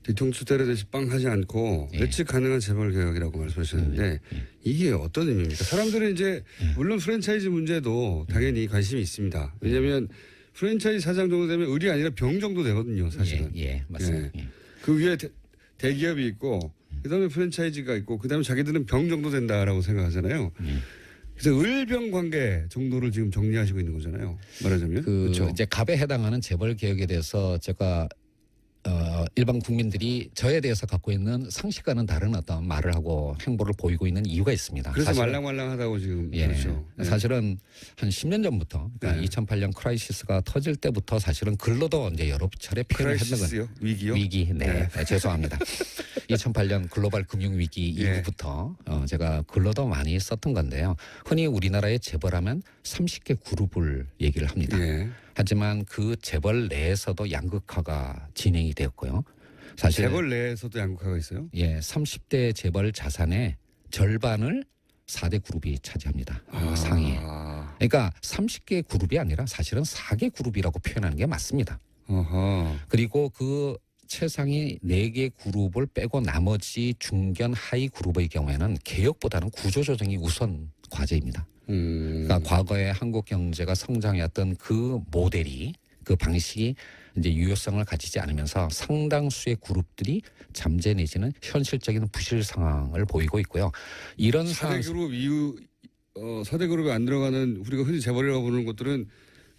뒤통수 때리듯이 빵 하지 않고 예. 예측 가능한 재벌 개혁이라고 말씀하셨는데 이게 어떤 의미입니까? 사람들은 이제 물론 프랜차이즈 문제도 당연히 관심이 있습니다. 왜냐하면 프랜차이즈 사장 정도 되면 을이 아니라 병 정도 되거든요, 사실은. 예, 맞습니다. 예. 예. 그 위에 대기업이 있고 그다음에 프랜차이즈가 있고 그다음에 자기들은 병 정도 된다라고 생각하잖아요. 그래서 을병 관계 정도를 지금 정리하시고 있는 거잖아요. 말하자면. 그렇죠. 이제 갑에 해당하는 재벌 개혁에 대해서 제가 일반 국민들이 저에 대해서 갖고 있는 상식과는 다른 어떤 말을 하고 행보를 보이고 있는 이유가 있습니다. 그래서 사실은, 말랑말랑하다고 지금 예, 그렇죠. 네. 사실은 한 10년 전부터 그러니까 네. 2008년 크라이시스가 터질 때부터 사실은 글로도 이제 여러 차례 표현을 했는 건 크라이시스요? 위기요? 위기, 네, 죄송합니다. 2008년 글로벌 금융 위기 예. 이후부터 제가 글로도 많이 썼던 건데요. 흔히 우리나라의 재벌하면 30개 그룹을 얘기를 합니다. 예. 하지만 그 재벌 내에서도 양극화가 진행이 되었고요. 사실 재벌 내에서도 양극화가 있어요? 예, 30대 재벌 자산의 절반을 4대 그룹이 차지합니다. 상위에. 그러니까 30개 그룹이 아니라 사실은 4개 그룹이라고 표현하는 게 맞습니다. 어허. 그리고 그 최상위 4개 그룹을 빼고 나머지 중견 하위 그룹의 경우에는 개혁보다는 구조조정이 우선 과제입니다. 그러니까 과거에 한국 경제가 성장해왔던 그 모델이 그 방식이 이제 유효성을 가지지 않으면서 상당수의 그룹들이 잠재 내지는 현실적인 부실 상황을 보이고 있고요. 이런 4대 그룹 이후 4대 그룹에 안 들어가는 우리가 흔히 재벌이라고 부르는 것들은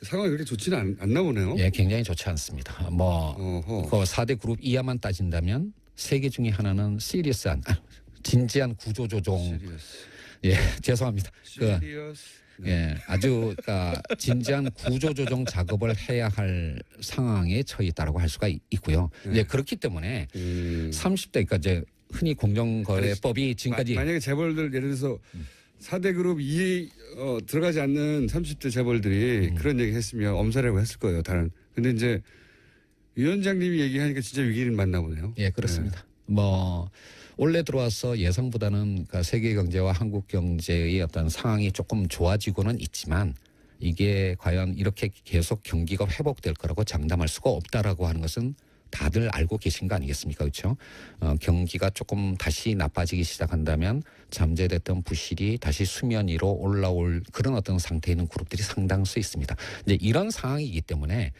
상황이 그렇게 좋지는 않나 보네요. 예, 굉장히 좋지 않습니다. 뭐 그 4대 그룹 이하만 따진다면 3개 중에 하나는 시리어스한 진지한 구조조정. 예, 죄송합니다. 예, 아주 그러니까 진지한 구조조정 작업을 해야 할 상황에 처해 있다라고 할 수가 있고요. 이제 그렇기 때문에 30대 그러니까 이제 흔히 공정거래법이 지금까지 만약에 재벌들 예를 들어서 4대 그룹 들어가지 않는 30대 재벌들이 그런 얘기 했으면 엄살이라고 했을 거예요. 다른. 근데 이제 위원장님이 얘기하니까 진짜 위기는 맞나 보네요. 예, 그렇습니다. 뭐 올해 들어와서 예상보다는 그러니까 세계 경제와 한국 경제의 어떤 상황이 조금 좋아지고는 있지만 이게 과연 이렇게 계속 경기가 회복될 거라고 장담할 수가 없다라고 하는 것은 다들 알고 계신 거 아니겠습니까? 그렇죠? 경기가 조금 다시 나빠지기 시작한다면 잠재됐던 부실이 다시 수면 위로 올라올 그런 어떤 상태에 있는 그룹들이 상당수 있습니다. 이제 이런 상황이기 때문에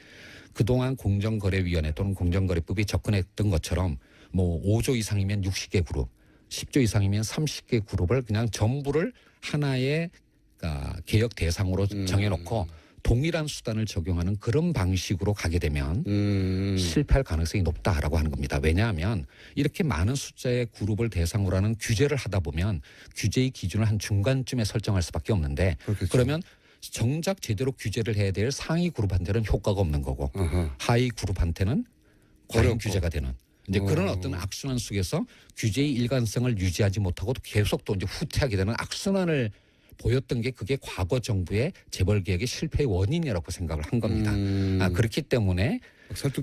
그동안 공정거래위원회 또는 공정거래법이 접근했던 것처럼 뭐 5조 이상이면 60개 그룹, 10조 이상이면 30개 그룹을 그냥 전부를 하나의 개혁 대상으로 정해놓고 동일한 수단을 적용하는 그런 방식으로 가게 되면 실패할 가능성이 높다라고 하는 겁니다. 왜냐하면 이렇게 많은 숫자의 그룹을 대상으로 하는 규제를 하다 보면 규제의 기준을 한 중간쯤에 설정할 수밖에 없는데 그렇겠죠. 그러면 정작 제대로 규제를 해야 될 상위 그룹한테는 효과가 없는 거고 하위 그룹한테는 과잉 어렵고. 규제가 되는 이제 그런 어떤 악순환 속에서 규제의 일관성을 유지하지 못하고 계속 또 이제 후퇴하게 되는 악순환을 보였던 게 그게 과거 정부의 재벌 개혁의 실패의 원인이라고 생각을 한 겁니다. 그렇기 때문에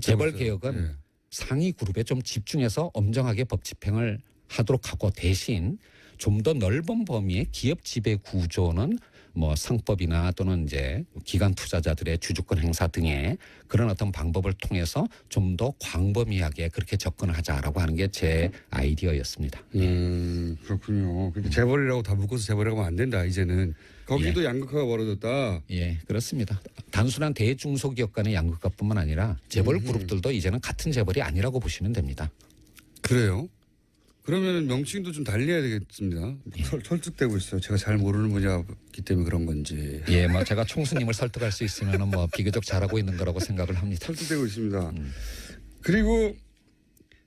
재벌 개혁은 상위 그룹에 좀 집중해서 엄정하게 법 집행을 하도록 하고 대신 좀 더 넓은 범위의 기업 지배 구조는 뭐 상법이나 또는 이제 기관 투자자들의 주주권 행사 등의 그런 어떤 방법을 통해서 좀 더 광범위하게 그렇게 접근을 하자라고 하는 게 제 아이디어였습니다. 그렇군요. 근데 재벌이라고 다 묶어서 재벌이라고 하면 안 된다. 이제는 거기도 양극화가 벌어졌다. 예, 그렇습니다. 단순한 대중소기업 간의 양극화뿐만 아니라 재벌 그룹들도 이제는 같은 재벌이 아니라고 보시면 됩니다. 그래요? 그러면 명칭도 좀 달리해야 되겠습니다. 설득되고 있어요. 제가 잘 모르는 분야이기 때문에 그런 건지. 예, 뭐 제가 총수님을 설득할 수 있으면은 뭐 비교적 잘하고 있는 거라고 생각을 합니다. 설득되고 있습니다. 그리고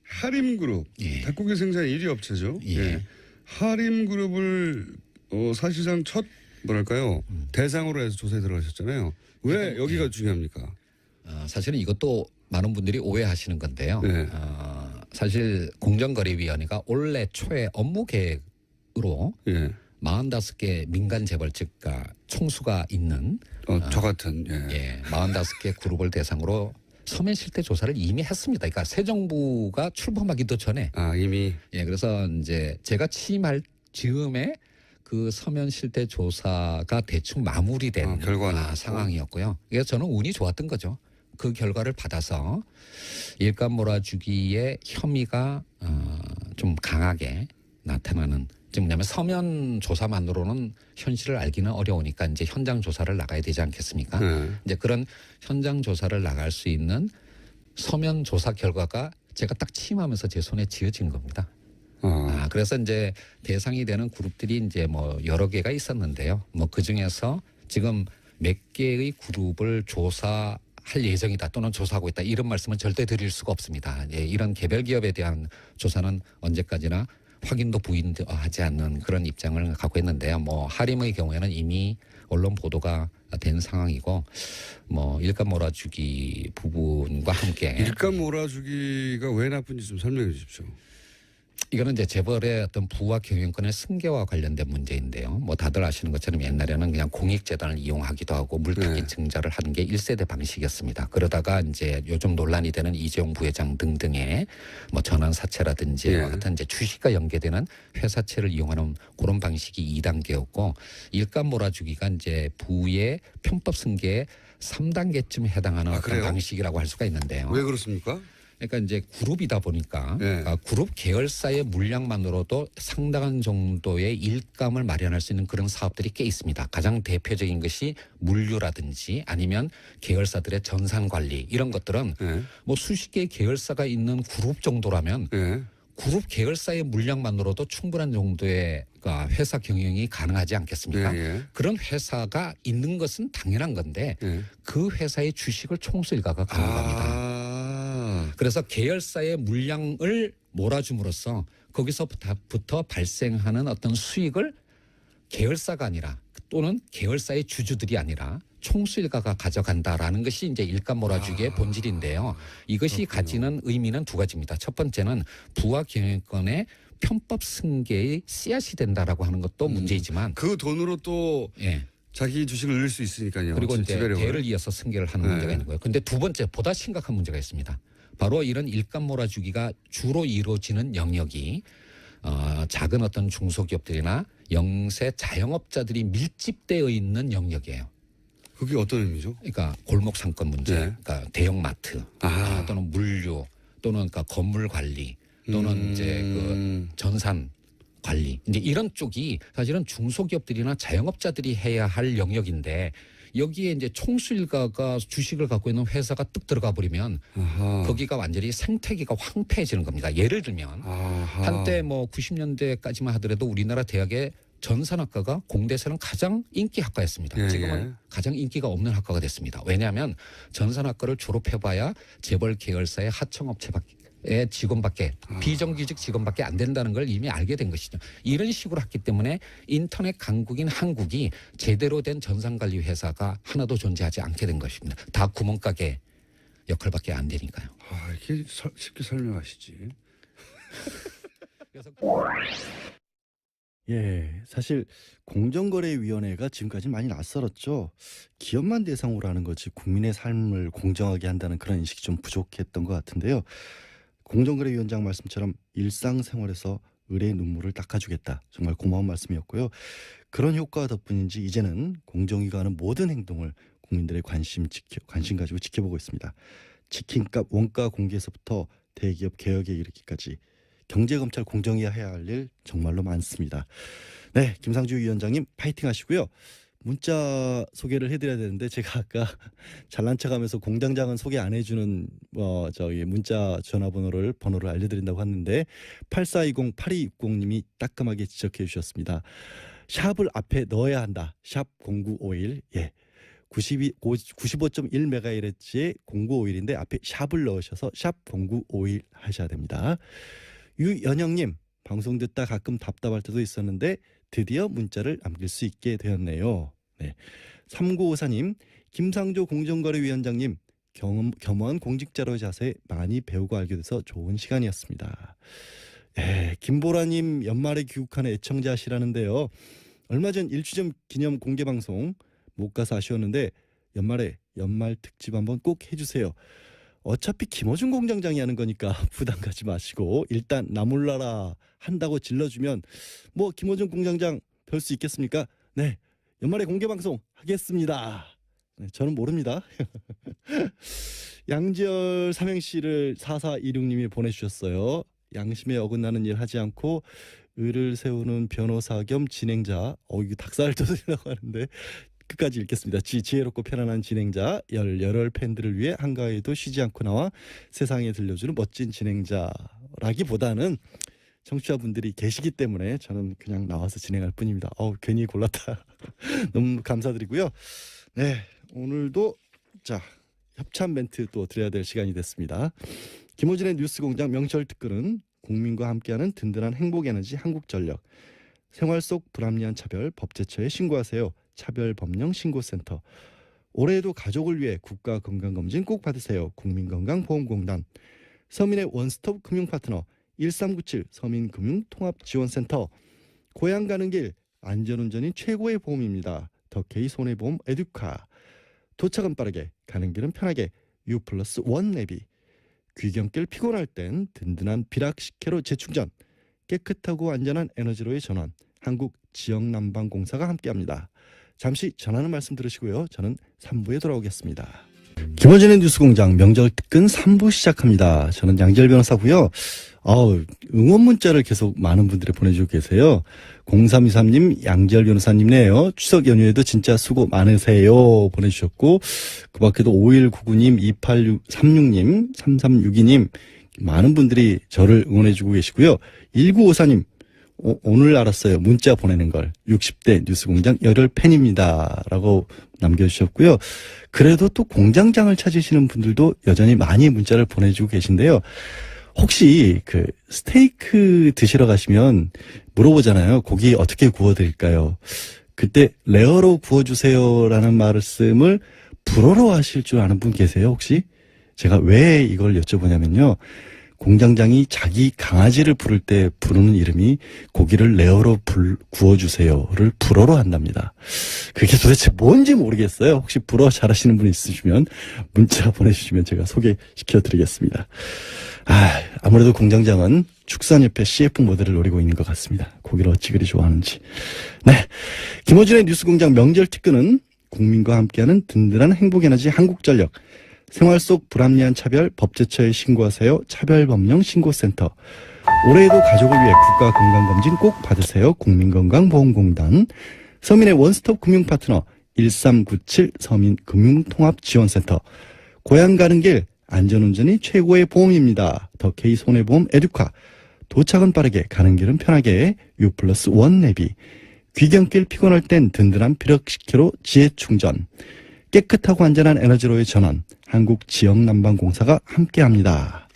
하림그룹, 예. 닭고기 생산 1위 업체죠. 예. 하림그룹을 사실상 첫 뭐랄까요 대상으로 해서 조사에 들어가셨잖아요. 왜 여기가 중요합니까? 사실은 이것도 많은 분들이 오해하시는 건데요. 네. 사실 공정거래위원회가 올해 초에 업무 계획으로 예. 45개 민간 재벌측가 총수가 있는 저 같은 45개 그룹을 대상으로 서면 실태 조사를 이미 했습니다. 그러니까 새 정부가 출범하기도 전에 이미 그래서 이제 제가 취임할 즈음에 그 서면 실태 조사가 대충 마무리된 상황이었고요. 그래서 저는 운이 좋았던 거죠. 그 결과를 받아서 일감 몰아주기의 혐의가 좀 강하게 나타나는 지금 뭐냐면 서면 조사만으로는 현실을 알기는 어려우니까 이제 현장 조사를 나가야 되지 않겠습니까? 이제 그런 현장 조사를 나갈 수 있는 서면 조사 결과가 제가 딱 취임하면서 제 손에 쥐어진 겁니다. 그래서 이제 대상이 되는 그룹들이 이제 뭐 여러 개가 있었는데요. 뭐 그 중에서 지금 몇 개의 그룹을 조사할 예정이다 또는 조사하고 있다 이런 말씀은 절대 드릴 수가 없습니다. 이런 개별 기업에 대한 조사는 언제까지나 확인도 부인도 하지 않는 그런 입장을 갖고 있는데요. 뭐 하림의 경우에는 이미 언론 보도가 된 상황이고 뭐 일감 몰아주기 부분과 함께 일감 몰아주기가 왜 나쁜지 좀 설명해 주십시오. 이거는 이제 재벌의 어떤 부와 경영권의 승계와 관련된 문제인데요. 뭐 다들 아시는 것처럼 옛날에는 그냥 공익재단을 이용하기도 하고 물타기 증자를 하는 게 1세대 방식이었습니다. 그러다가 이제 요즘 논란이 되는 이재용 부회장 등등의 뭐 전환 사채라든지 같은 이제 주식과 연계되는 회사채를 이용하는 그런 방식이 2단계였고 일감 몰아주기가 이제 부의 편법 승계의 3단계쯤 해당하는 어떤 방식이라고 할 수가 있는데요. 왜 그렇습니까? 그러니까 이제 그룹이다 보니까 그룹 계열사의 물량만으로도 상당한 정도의 일감을 마련할 수 있는 그런 사업들이 꽤 있습니다. 가장 대표적인 것이 물류라든지 아니면 계열사들의 전산 관리 이런 것들은 뭐 수십 개의 계열사가 있는 그룹 정도라면 그룹 계열사의 물량만으로도 충분한 정도의 회사 경영이 가능하지 않겠습니까? 그런 회사가 있는 것은 당연한 건데 그 회사의 주식을 총수 일가가 가능합니다. 그래서 계열사의 물량을 몰아줌으로써 거기서부터 발생하는 어떤 수익을 계열사가 아니라 또는 계열사의 주주들이 아니라 총수 일가가 가져간다라는 것이 이제 일감 몰아주기의 본질인데요. 이것이 가지는 의미는 두 가지입니다. 첫 번째는 부와 경영권의 편법 승계의 씨앗이 된다라고 하는 것도 문제이지만 그 돈으로 또 자기 주식을 늘릴 수 있으니까요. 그리고 이제 대를 이어서 승계를 하는 문제가 있는 거예요. 그런데 두 번째 보다 심각한 문제가 있습니다. 바로 이런 일감 몰아주기가 주로 이루어지는 영역이 작은 어떤 중소기업들이나 영세 자영업자들이 밀집되어 있는 영역이에요. 그게 어떤 의미죠? 그러니까 골목 상권 문제, 네. 그러니까 대형 마트 또는 물류 또는 그러니까 건물 관리 또는 이제 그 전산 관리 이제 이런 쪽이 사실은 중소기업들이나 자영업자들이 해야 할 영역인데 여기에 이제 총수일가가 주식을 갖고 있는 회사가 뚝 들어가 버리면 거기가 완전히 생태계가 황폐해지는 겁니다. 예를 들면 한때 뭐 90년대까지만 하더라도 우리나라 대학의 전산학과가 공대에서는 가장 인기 학과였습니다. 예, 지금은 예. 가장 인기가 없는 학과가 됐습니다. 왜냐하면 전산학과를 졸업해봐야 재벌 계열사의 하청업체의 직원밖에 비정규직 직원밖에 안 된다는 걸 이미 알게 된 것이죠. 이런 식으로 했기 때문에 인터넷 강국인 한국이 제대로 된 전산관리 회사가 하나도 존재하지 않게 된 것입니다. 다 구멍가게 역할밖에 안 되니까요. 이렇게 쉽게 설명하시지. 그래서 예, 사실 공정거래위원회가 지금까지 많이 낯설었죠. 기업만 대상으로 하는 거지 국민의 삶을 공정하게 한다는 그런 인식이 좀 부족했던 것 같은데요. 공정거래위원장 말씀처럼 일상생활에서 의뢰의 눈물을 닦아주겠다. 정말 고마운 말씀이었고요. 그런 효과 덕분인지 이제는 공정위가 하는 모든 행동을 국민들의 관심 가지고 지켜보고 있습니다. 치킨값 원가 공개에서부터 대기업 개혁에 이르기까지 경제검찰 공정위가 해야 할 일 정말로 많습니다. 네, 김상주 위원장님 파이팅 하시고요. 문자 소개를 해드려야 되는데 제가 아까 잘난 척하면서 공장장은 소개 안 해주는 저기 문자 전화번호를 알려드린다고 했는데 8420-8260님이 따끔하게 지적해 주셨습니다. 샵을 앞에 넣어야 한다. 샵 0951 예. 95.1MHz의 0951인데 앞에 샵을 넣으셔서 샵 0951 하셔야 됩니다. 유연영님 방송 듣다 가끔 답답할 때도 있었는데 드디어 문자를 남길 수 있게 되었네요. 네. 3954님 김상조 공정거래위원장님 겸허한 공직자로의 자세 많이 배우고 알게 돼서 좋은 시간이었습니다. 김보라님 연말에 귀국하는 애청자시라는데요. 얼마 전 1주년 기념 공개방송 못 가서 아쉬웠는데 연말에 연말 특집 한번 꼭 해주세요. 어차피 김어준 공장장이 하는 거니까 부담 가지 마시고 일단 나몰라라 한다고 질러주면 뭐 김어준 공장장 별 수 있겠습니까? 네, 연말에 공개방송 하겠습니다. 네, 저는 모릅니다. 양지열 삼행시를 4426님이 보내주셨어요. 양심에 어긋나는 일 하지 않고 의를 세우는 변호사 겸 진행자. 이거 닭살 돋으려고 하는데 끝까지 읽겠습니다. 지혜롭고 편안한 진행자, 열혈 팬들을 위해 한가위도 쉬지 않고 나와 세상에 들려주는 멋진 진행자라기보다는 청취자분들이 계시기 때문에 저는 그냥 나와서 진행할 뿐입니다. 괜히 골랐다. 너무 감사드리고요. 네, 오늘도 자 협찬 멘트 또 드려야 될 시간이 됐습니다. 김호진의 뉴스공장 명절 특근은 국민과 함께하는 든든한 행복에너지 한국전력, 생활 속 불합리한 차별 법제처에 신고하세요. 차별법령신고센터. 올해에도 가족을 위해 국가건강검진 꼭 받으세요. 국민건강보험공단. 서민의 원스톱 금융파트너 1397 서민금융통합지원센터. 고향 가는 길 안전운전이 최고의 보험입니다. 더케이 손해보험 에듀카. 도착은 빠르게 가는 길은 편하게 U+1 내비. 귀경길 피곤할 땐 든든한 비락식혜로 재충전. 깨끗하고 안전한 에너지로의 전환. 한국지역난방공사가 함께합니다. 잠시 전하는 말씀 들으시고요. 저는 3부에 돌아오겠습니다. 김어준의 뉴스공장 명절 특근 3부 시작합니다. 저는 양지열 변호사고요. 응원 문자를 계속 많은 분들이 보내주고 계세요. 0323님 양지열 변호사님네요. 추석 연휴에도 진짜 수고 많으세요 보내주셨고, 그 밖에도 5199님 2836님 3362님 많은 분들이 저를 응원해주고 계시고요. 1954님 오늘 알았어요. 문자 보내는 걸. 60대 뉴스공장 열혈 팬입니다. 라고 남겨주셨고요. 그래도 또 공장장을 찾으시는 분들도 여전히 많이 문자를 보내주고 계신데요. 혹시 그 스테이크 드시러 가시면 물어보잖아요. 고기 어떻게 구워드릴까요? 그때 레어로 구워주세요라는 말씀을 불어로 하실 줄 아는 분 계세요 혹시? 제가 왜 이걸 여쭤보냐면요. 공장장이 자기 강아지를 부를 때 부르는 이름이 고기를 레어로 구워주세요를 불어로 한답니다. 그게 도대체 뭔지 모르겠어요. 혹시 불어 잘하시는 분 있으시면 문자 보내주시면 제가 소개시켜드리겠습니다. 아무래도 공장장은 축산협회 CF 모델을 노리고 있는 것 같습니다. 고기를 어찌 그리 좋아하는지. 네, 김어준의 뉴스공장 명절 특근은 국민과 함께하는 든든한 행복에너지 한국전력, 생활 속 불합리한 차별 법제처에 신고하세요. 차별법령 신고센터. 올해에도 가족을 위해 국가건강검진 꼭 받으세요. 국민건강보험공단. 서민의 원스톱 금융파트너 1397 서민금융통합지원센터. 고향 가는 길 안전운전이 최고의 보험입니다. 더 K손해보험 에듀카. 도착은 빠르게 가는 길은 편하게 U+1 내비. 귀경길 피곤할 땐 든든한 피력식혜로 지혜충전. 깨끗하고 안전한 에너지로의 전환. 한국지역난방공사가 함께합니다.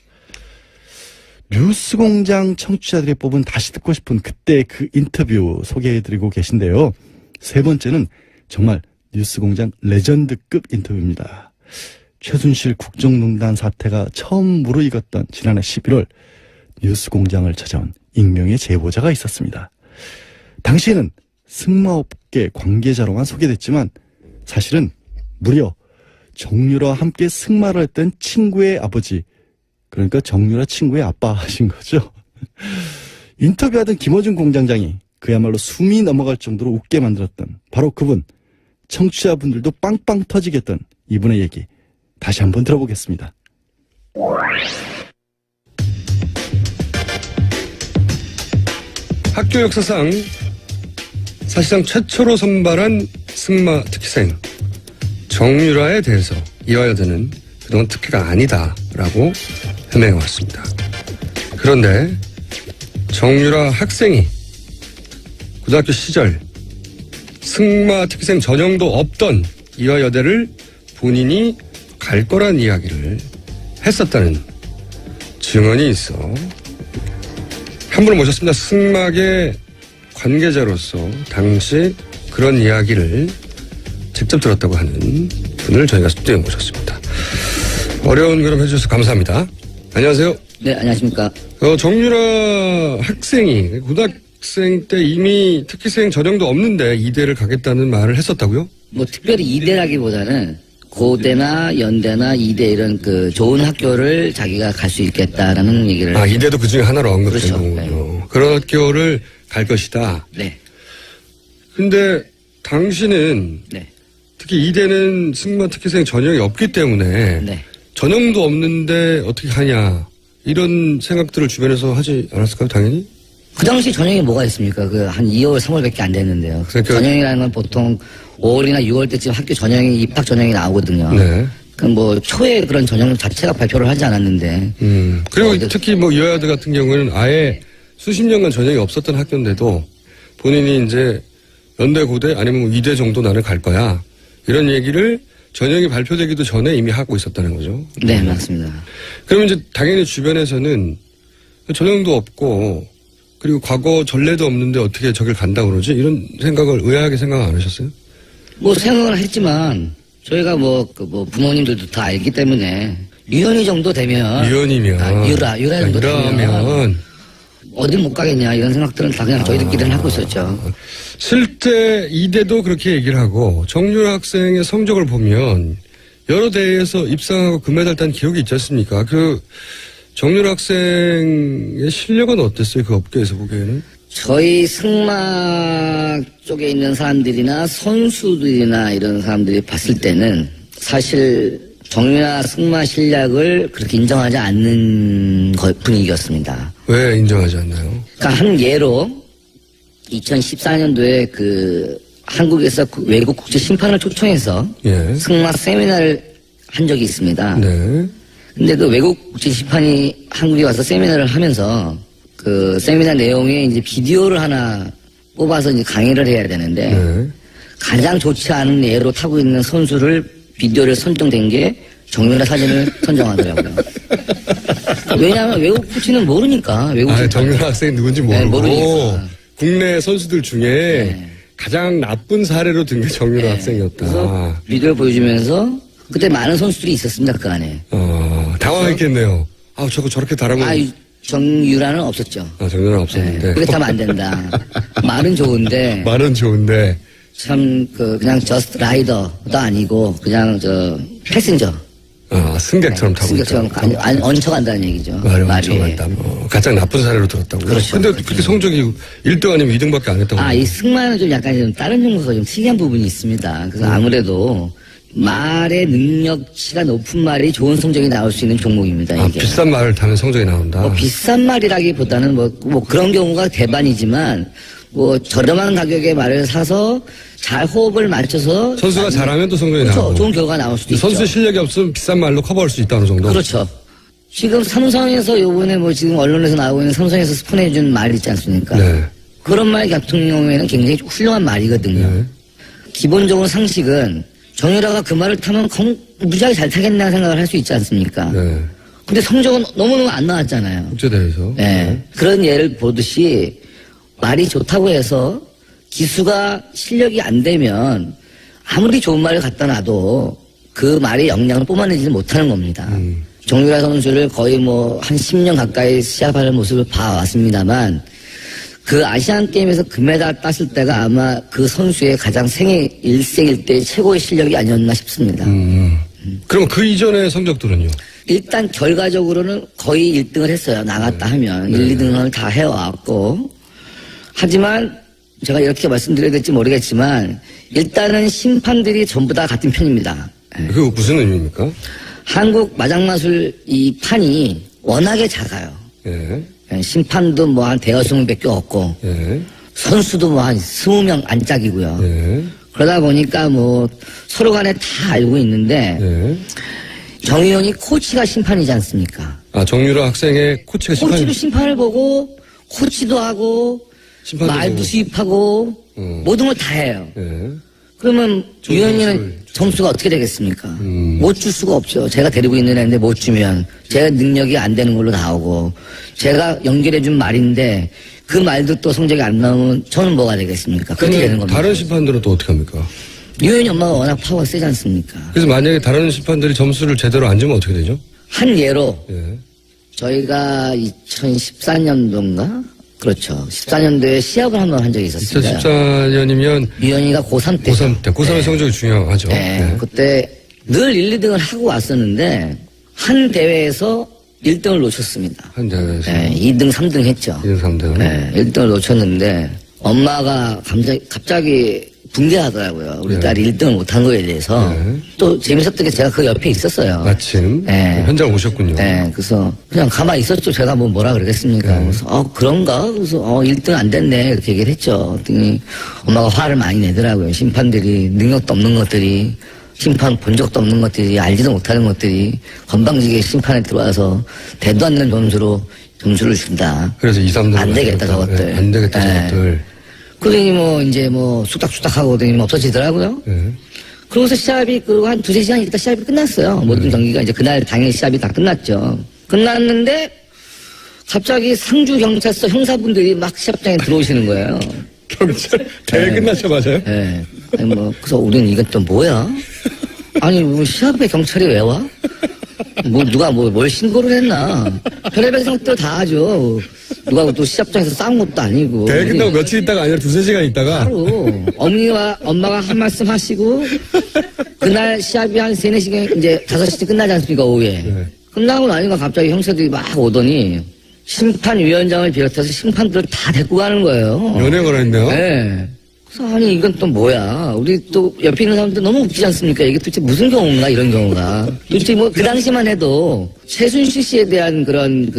뉴스공장 청취자들이 뽑은 다시 듣고 싶은 그때 그 인터뷰 소개해드리고 계신데요. 세 번째는 정말 뉴스공장 레전드급 인터뷰입니다. 최순실 국정농단 사태가 처음 무르익었던 지난해 11월 뉴스공장을 찾아온 익명의 제보자가 있었습니다. 당시에는 승마업계 관계자로만 소개됐지만 사실은 무려 정유라와 함께 승마를 했던 친구의 아버지, 그러니까 정유라 친구의 아빠 하신 거죠. 인터뷰하던 김어준 공장장이 그야말로 숨이 넘어갈 정도로 웃게 만들었던 바로 그분, 청취자분들도 빵빵 터지게 했던 이분의 얘기 다시 한번 들어보겠습니다. 학교 역사상 사실상 최초로 선발한 승마 특기생 정유라에 대해서 이화여대는 그동안 특기가 아니다라고 해명해왔습니다. 그런데 정유라 학생이 고등학교 시절 승마 특기생 전형도 없던 이화여대를 본인이 갈 거란 이야기를 했었다는 증언이 있어 한 분을 모셨습니다. 승마계 관계자로서 당시 그런 이야기를 직접 들었다고 하는 분을 저희가 스튜디오에 모셨습니다. 어려운 걸음 해주셔서 감사합니다. 안녕하세요. 네, 안녕하십니까. 정유라 학생이 고등학생 때 이미 특기생 전형도 없는데 이대를 가겠다는 말을 했었다고요? 뭐 특별히 이대라기보다는 고대나 연대나 이대 이런 그 좋은 학교를 자기가 갈 수 있겠다라는 얘기를. 아, 이대도 그 중에 하나로 언급된 그렇죠. 거군요. 네. 그런 학교를 갈 것이다. 네. 근데 당시는 네. 특히 이대는 승마 특기생 전형이 없기 때문에 네. 전형도 없는데 어떻게 하냐 이런 생각들을 주변에서 하지 않았을까요? 당연히? 그 당시 전형이 뭐가 있습니까? 그 한 2월, 3월밖에 안 됐는데요. 그러니까- 전형이라는 건 보통 5월이나 6월 때쯤 학교 전형이 입학 전형이 나오거든요. 네. 그럼 뭐 초에 그런 전형 자체가 발표를 하지 않았는데. 그리고 네. 특히 뭐 이화여대 같은 경우에는 아예 수십 년간 전형이 없었던 학교인데도 본인이 이제 연대, 고대 아니면 뭐 이대 정도 나는 갈 거야 이런 얘기를 전형이 발표되기도 전에 이미 하고 있었다는 거죠. 네, 맞습니다. 그러면 이제 당연히 주변에서는 전형도 없고 그리고 과거 전례도 없는데 어떻게 저길 간다 그러지? 이런 생각을 의아하게 생각 안 하셨어요? 뭐 생각을 했지만 저희가 뭐 부모님들도 다 알기 때문에 유연이 정도 되면 유연이면 유라 정도 되면 이러면 어디 못 가겠냐 이런 생각들은 다 그냥 저희들끼리는 하고 있었죠. 실제 이대도 그렇게 얘기를 하고 정유라 학생의 성적을 보면 여러 대회에서 입상하고 금메달 딴 기억이 있지 않습니까? 그 정유라 학생의 실력은 어땠어요? 그 업계에서 보기에는? 저희 승마 쪽에 있는 사람들이나 선수들이나 이런 사람들이 봤을 때는 사실 정유라 승마 실력을 그렇게 인정하지 않는 분위기였습니다. 왜 인정하지 않나요? 그러니까 한 예로 2014년도에 그 한국에서 외국 국제 심판을 초청해서 예. 승마 세미나를 한 적이 있습니다. 네. 근데 그 외국 국제 심판이 한국에 와서 세미나를 하면서 그 세미나 내용에 이제 비디오를 하나 뽑아서 이제 강의를 해야 되는데 네. 가장 좋지 않은 예로 타고 있는 선수를 비디오를 선정된 게 정유라 사진을 선정하더라고요. 왜냐하면 외국 코치는 모르니까 외국 아, 정유라 학생이 누군지 모르고 네, 모르니까. 국내 선수들 중에 네. 가장 나쁜 사례로 든 게 정유라 네. 학생이었다. 그래서 비디오를 보여주면서 그때 많은 선수들이 있었습니다 그 안에. 당황했겠네요. 아, 저렇게 다르면. 정유라는 없었죠. 정유라 없었는데. 네, 그렇게 하면 안 된다. 말은 좋은데 말은 좋은데. 참 그냥 저스트 라이더도 아니고 그냥 저 패신저. 승객처럼 타고 승객처럼 있다. 얹혀간다는 얘기죠. 말이 말이. 얹혀간다. 가장 나쁜 사례로 들었다고요. 그렇죠. 근데 그렇게 성적이 1등 아니면 2등밖에 안 했다고. 이 승마는 좀 약간 좀 다른 종목과 좀 특이한 부분이 있습니다. 그래서 아무래도 말의 능력치가 높은 말이 좋은 성적이 나올 수 있는 종목입니다. 이게. 비싼 말을 타면 성적이 나온다. 비싼 말이라기보다는 뭐 그런 경우가 대반이지만 뭐 저렴한 가격의 말을 사서 잘 호흡을 맞춰서 선수가 잘하면 또 성적이 그렇죠. 나오고. 좋은 결과가 나올 수도 선수의 있죠. 실력이 없으면 비싼 말로 커버할 수 있다는 정도. 그렇죠. 지금 삼성에서 요번에 뭐 지금 언론에서 나오고 있는 삼성에서 스폰해준 말 있지 않습니까? 네. 그런 말 같은 경우에는 굉장히 무훌륭한 말이거든요. 네. 기본적으로 상식은 정유라가 그 말을 타면 무지하게 잘 타겠나 생각을 할 수 있지 않습니까? 네. 근데 성적은 너무너무 안 나왔잖아요. 국제대회에서. 네. 그런 예를 보듯이 말이 좋다고 해서 기수가 실력이 안 되면 아무리 좋은 말을 갖다 놔도 그 말의 역량을 뿜어내지 못하는 겁니다. 정유라 선수를 거의 뭐 한 10년 가까이 시합하는 모습을 봐왔습니다만 그 아시안 게임에서 금메달 땄을 때가 아마 그 선수의 가장 생애 일생일대 최고의 실력이 아니었나 싶습니다. 그럼 그 이전의 성적들은요? 일단 결과적으로는 거의 1등을 했어요. 나갔다 하면 1, 2등을 다 해왔고 하지만 제가 이렇게 말씀드려야 될지 모르겠지만 일단은 심판들이 전부 다 같은 편입니다. 그거 무슨 의미입니까? 한국 마장마술 이 판이 워낙에 작아요. 예. 심판도 뭐 한 대여섯 명밖에 없고 예. 선수도 뭐 한 20명 안짝이고요. 예. 그러다 보니까 뭐 서로 간에 다 알고 있는데 예. 정의원이 코치가 심판이지 않습니까? 정유라 학생의 코치가 코치도 심판을 보고 코치도 하고 심판도 말도 보고. 수입하고 모든 걸 다 해요. 예. 그러면 위원님은 점수를 점수가 어떻게 되겠습니까? 못 줄 수가 없죠. 제가 데리고 있는 애인데 못 주면 제가 능력이 안 되는 걸로 나오고 제가 연결해준 말인데 그 말도 또 성적이 안 나오면 저는 뭐가 되겠습니까? 그렇게 되는 그러면 겁니다. 다른 심판들은 또 어떻게 합니까? 유현이 엄마가 워낙 파워가 세지 않습니까? 그래서 만약에 다른 심판들이 점수를 제대로 안 주면 어떻게 되죠? 한 예로 예. 저희가 2014년도인가? 그렇죠. 14년도에 시합을 한 번 한 적이 있었습니다. 2014년이면 유현이가 고3 때. 고3 때. 고3의 성적이 중요하죠. 네. 그때 늘 1, 2등을 하고 왔었는데 한 대회에서 1등을 놓쳤습니다. 한 대회에서. 네, 2등, 3등 했죠. 2등, 3등. 네, 1등을 놓쳤는데 엄마가 갑자기 붕괴하더라고요. 우리 네. 딸이 1등을 못한 거에 대해서. 네. 또 재밌었던 게 제가 그 옆에 있었어요. 마침 네. 현장 오셨군요. 네, 그래서 그냥 가만히 있었죠. 제가 뭐라 그러겠습니까. 네. 그래서 그런가? 그래서 1등 안 됐네. 이렇게 얘기를 했죠. 그랬더니 엄마가 화를 많이 내더라고요. 심판들이 능력도 없는 것들이 심판 본 적도 없는 것들이 알지도 못하는 것들이 건방지게 심판에 들어와서 대도 않는 점수로 점수를 준다. 그래서 2, 3등. 안 되겠다, 저것들. 네, 안 되겠다 네. 저것들. 그러더니 이제 쑥닥쑥닥 하고 오더니 없어지더라고요. 네. 그러고서 시합이 한 2-3시간 있다 시합이 끝났어요. 모든 경기가 이제 그날 당일 시합이 다 끝났죠. 끝났는데 갑자기 상주 경찰서 형사분들이 막 시합장에 들어오시는 거예요. 경찰 대회 끝나자마자요? 네. 그래서 우리는 이건 또 뭐야? 아니 뭐 시합에 경찰이 왜 와? 누가 뭘 신고를 했나? 별의별 생각들 다 하죠. 누가 또 시합장에서 싸운 것도 아니고. 대회 끝나고 며칠 있다가 아니라 2-3시간 있다가 바로 엄마가 한 말씀 하시고 그날 시합이 한 3-4시간 이제 5시쯤 끝나지 않습니까 오후에. 네. 끝나고 나니까 갑자기 형사들이 막 오더니 심판위원장을 비롯해서 심판들을 다 데리고 가는 거예요. 연행을 했네요. 네. 그래서 아니 이건 또 뭐야. 우리 또 옆에 있는 사람들 너무 웃기지 않습니까? 이게 도대체 무슨 경우인가 이런 경우가. 도대체 뭐 그 당시만 해도 최순실 씨에 대한 그런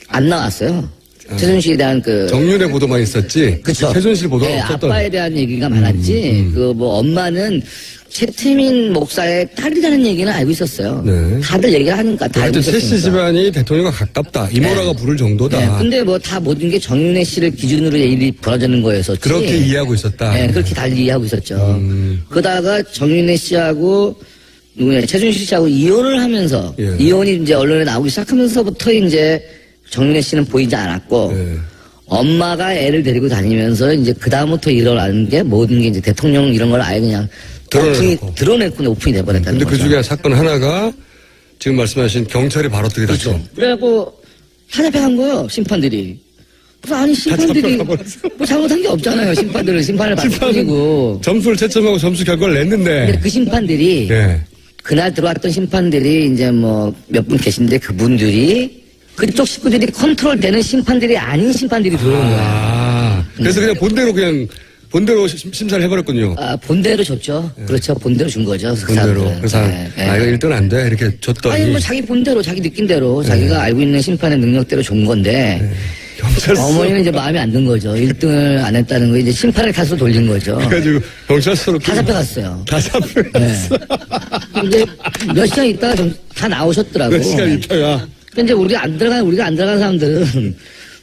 안 나왔어요. 최순실에 대한 정윤의 보도만 있었지. 그쵸. 최순실 보도가 네, 없었던. 아빠에 대한 얘기가 많았지. 엄마는 최태민 목사의 딸이라는 얘기는 알고 있었어요. 네. 다들 얘기를 하니까 다 알고 하여튼 최씨 있었으니까. 집안이 대통령과 가깝다. 이모라가 부를 정도다. 네, 근데 다 모든 게 정윤회 씨를 기준으로 일이 벌어지는 거였었지. 그렇게 이해하고 있었다. 네, 그렇게 달리 이해하고 있었죠. 그러다가 정윤회 씨하고 최순실 씨하고 이혼을 하면서 예. 이혼이 이제 언론에 나오기 시작하면서부터 이제 정윤회 씨는 보이지 않았고 네. 엄마가 애를 데리고 다니면서 이제 그다음부터 일어나는 게 모든 게 이제 대통령 이런 걸 아예 그냥 드러내고 오픈이 돼버렸다는 근데 그 거죠. 중에 사건 하나가 지금 말씀하신 경찰이 바로 들이닥쳐. 그렇죠. 그래갖고 타잡혀간 거예요, 심판들이. 그래서 아니, 심판들이 뭐 잘못한 게 없잖아요. 심판들은 심판을 받고. 점수를 채점하고 점수 결과를 냈는데. 근데 그 심판들이 네. 그날 들어왔던 심판들이 이제 뭐 몇 분 계신데 그분들이 그쪽 식구들이 컨트롤되는 심판들이 아닌 심판들이 들어오는 거야. 아, 그래서 그냥 본대로 심사를 해버렸군요. 아, 본대로 줬죠. 그렇죠. 본대로 준 거죠. 그 본대로. 사람들은. 그래서 네, 네. 아, 이거 1등 안 돼. 이렇게 줬더니. 아니, 뭐 자기 본대로, 자기 느낌대로, 자기가 알고 있는 심판의 능력대로 준 건데, 경찰서. 어머니는 이제 마음에 안 든 거죠. 1등을 안 했다는 거, 이제 심판의 탓으로 돌린 거죠. 그래가지고 경찰서로. 다 잡혀갔어요. 다 잡혀갔어. 네. 근데 몇 시간 있다가 좀 다 나오셨더라고. 몇 시간 있다가. 근데 우리가 안 들어간 사람들은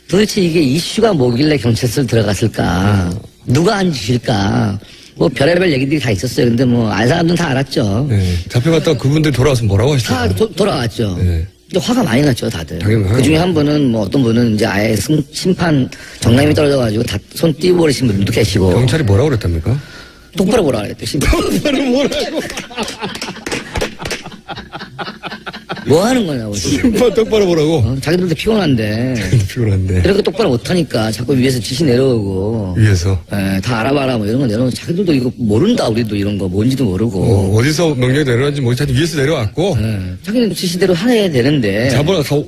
도대체 이게 이슈가 뭐길래 경찰서를 들어갔을까? 누가 안 주실까? 뭐 별의별 얘기들이 다 있었어요. 근데 뭐 알 사람들은 다 알았죠. 네. 잡혀갔다가 그분들 돌아와서 뭐라고 다 하시더라고요. 돌아왔죠. 네. 근데 화가 많이 났죠, 다들. 당연히 그 중에 한 분은 뭐 어떤 분은 이제 아예 심판 정남이 떨어져가지고 다 손 띄워버리신 분도 계시고. 경찰이 뭐라고 그랬답니까? 똑바로 보라 그랬대, 심판. 똑바로 뭐라고? 뭐 하는 거냐고. 지금. 심판 똑바로 보라고. 자기들도 피곤한데. 피곤한데. 이렇게 똑바로 못하니까 자꾸 위에서 지시 내려오고. 위에서. 예, 다 알아봐라 뭐 이런 거 내려오고. 자기들도 이거 모른다, 우리도 이런 거. 뭔지도 모르고. 어디서 명령이 내려왔는지 모르지. 하여튼 위에서 내려왔고. 예, 자기는 지시대로 해야 되는데.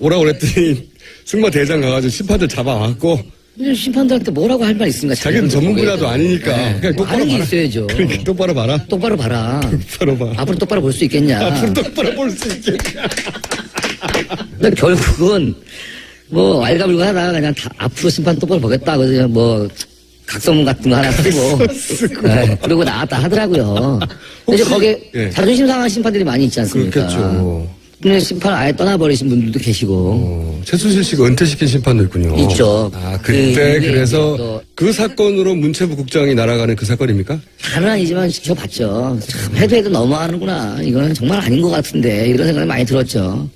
오라고 그랬더니 승마 대장 가가지고 심판들 잡아왔고. 근데 심판들한테 뭐라고 할 말 있습니까? 자기는 전문 분야도 아니니까. 그냥 뭐 똑바로 아는 게 봐라. 있어야죠. 그러니까 똑바로 봐라. 똑바로 봐라. 똑바로 봐. 앞으로 똑바로 볼 수 있겠냐. 앞으로 똑바로 볼 수 있겠냐. 근데 결국은 뭐 알가불가 하다가 그냥 다 앞으로 심판 똑바로 보겠다. 그래서 뭐 각성문 같은 거 하나 쓰고 네, 그러고 나왔다 하더라고요. 근데 이제 거기에 예. 자존심 상한 심판들이 많이 있지 않습니까? 그렇겠죠. 근데 심판 아예 떠나버리신 분들도 계시고 최순실 씨가 은퇴시킨 심판도 있군요. 있죠. 아, 그때 이게 그래서 또 그 사건으로 문체부 국장이 날아가는 그 사건입니까? 다는 아니지만 지켜봤죠. 참 해도 너무하는구나. 이거는 정말 아닌 것 같은데 이런 생각이 많이 들었죠.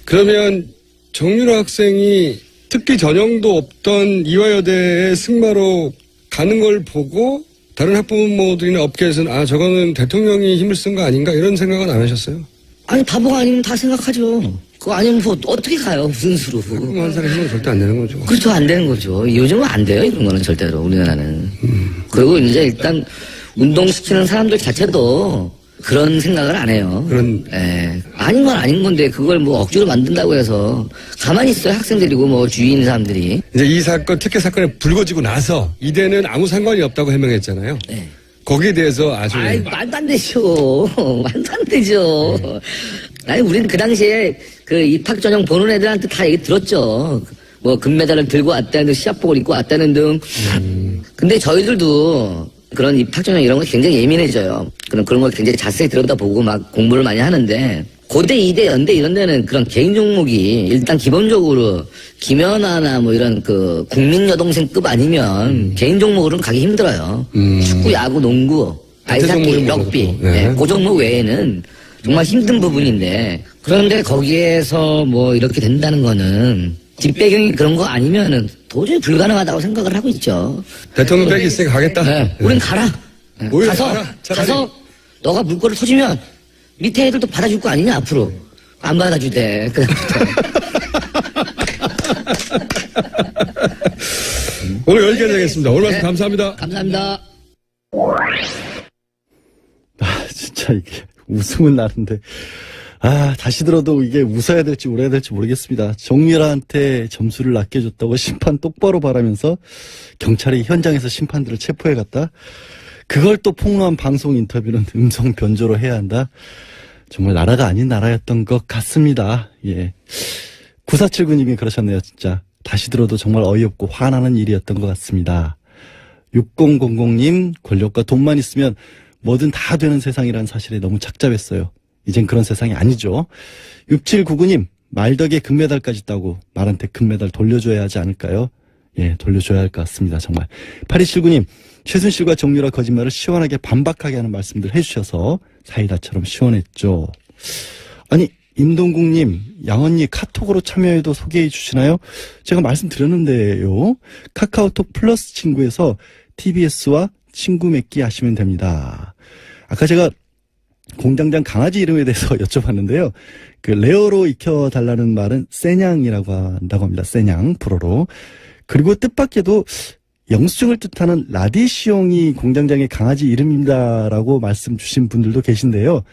그러면 정유라 학생이 특기 전형도 없던 이화여대에 승마로 가는 걸 보고 다른 학부모들이나 업계에서는 아 저거는 대통령이 힘을 쓴 거 아닌가 이런 생각은 안 하셨어요? 아니 바보가 아니면 다 생각하죠. 그거 아니면 뭐 어떻게 가요? 무슨 수로. 한 사람 힘은 절대 안 되는 거죠. 그렇죠. 안 되는 거죠. 요즘은 안 돼요. 이런 거는 절대로 우리나라는. 그리고 이제 일단 운동시키는 사람들 자체도 그런 생각을 안 해요. 예. 아닌 건 아닌 건데 그걸 뭐 억지로 만든다고 해서 가만히 있어요. 학생들이고 뭐 주위에 있는 사람들이. 이제 이 사건 특혜 사건이 불거지고 나서 이대는 아무 상관이 없다고 해명했잖아요. 네. 거기에 대해서 아주 아이 말도 안 되죠. 말도 안 되죠. 아니 우리는 그 당시에 그 입학 전형 보는 애들한테 다 얘기 들었죠. 뭐 금메달을 들고 왔다는 등 시합복을 입고 왔다는 등. 근데 저희들도 그런 입학 전형 이런 거 굉장히 예민해져요. 그런 걸 굉장히 자세히 들여다보고 막 공부를 많이 하는데 고대, 이대, 연대 이런 데는 그런 개인 종목이 일단 기본적으로 김연아나 뭐 이런 그 국민 여동생급 아니면 개인 종목으로는 가기 힘들어요. 축구, 야구, 농구, 아이스하키, 종목이 럭비 뭐죠? 네. 네, 그 종목 외에는 정말 힘든 부분인데 그런데 거기에서 뭐 이렇게 된다는 거는 뒷배경이 그런 거 아니면은 도저히 불가능하다고 생각을 하고 있죠. 대통령 백이 있으니까 가겠다. 네, 우린 가라. 네, 오히려 가서 가라, 차라리. 가서 너가 물꼬를 터주면 밑에 애들도 받아줄 거 아니냐 앞으로 안 받아주대. 오늘 여기까지 하겠습니다. 오늘 말씀 감사합니다. 감사합니다. 아, 진짜 이게 웃음은 나는데. 아, 다시 들어도 이게 웃어야 될지 울어야 될지 모르겠습니다. 정유라한테 점수를 낮게 줬다고 심판 똑바로 바라면서 경찰이 현장에서 심판들을 체포해 갔다. 그걸 또 폭로한 방송 인터뷰는 음성 변조로 해야 한다. 정말 나라가 아닌 나라였던 것 같습니다. 예. 9479님이 그러셨네요, 진짜. 다시 들어도 정말 어이없고 화나는 일이었던 것 같습니다. 6000님, 권력과 돈만 있으면 뭐든 다 되는 세상이라는 사실에 너무 착잡했어요. 이젠 그런 세상이 아니죠. 6799님, 말덕에 금메달까지 따고 말한테 금메달 돌려줘야 하지 않을까요? 예, 돌려줘야 할 것 같습니다. 정말. 8279님, 최순실과 정유라 거짓말을 시원하게 반박하게 하는 말씀들 해주셔서 사이다처럼 시원했죠. 아니, 임동국님, 양언니 카톡으로 참여해도 소개해 주시나요? 제가 말씀드렸는데요. 카카오톡 플러스 친구에서 TBS와 친구 맺기 하시면 됩니다. 아까 제가 공장장 강아지 이름에 대해서 여쭤봤는데요. 그 레어로 익혀달라는 말은 세냥이라고 한다고 합니다. 세냥, 불어로. 그리고 뜻밖에도 영수증을 뜻하는 라디시옹이 공장장의 강아지 이름입니다라고 말씀 주신 분들도 계신데요.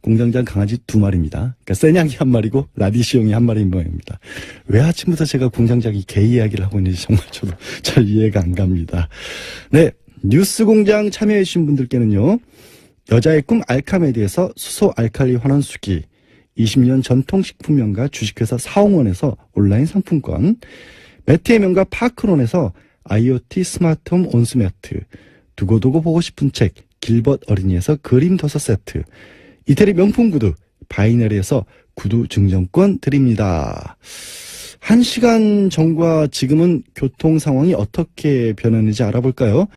공장장 강아지 2마리입니다. 그러니까 세냥이 1마리고 라디시용이 1마리인 모양입니다. 왜 아침부터 제가 공장장이 개 이야기를 하고 있는지 정말 저도 잘 이해가 안 갑니다. 네, 뉴스공장 참여해주신 분들께는요. 여자의 꿈 알카메디에서 수소 알칼리 환원수기, 20년 전통식품 명가 주식회사 사홍원에서 온라인 상품권, 매트의 명가 파크론에서 IoT 스마트홈 온수매트, 두고두고 보고 싶은 책 길벗 어린이에서 그림 도서 세트, 이태리 명품 구두 바이너리에서 구두 증정권 드립니다. 1시간 전과 지금은 교통 상황이 어떻게 변했는지 알아볼까요?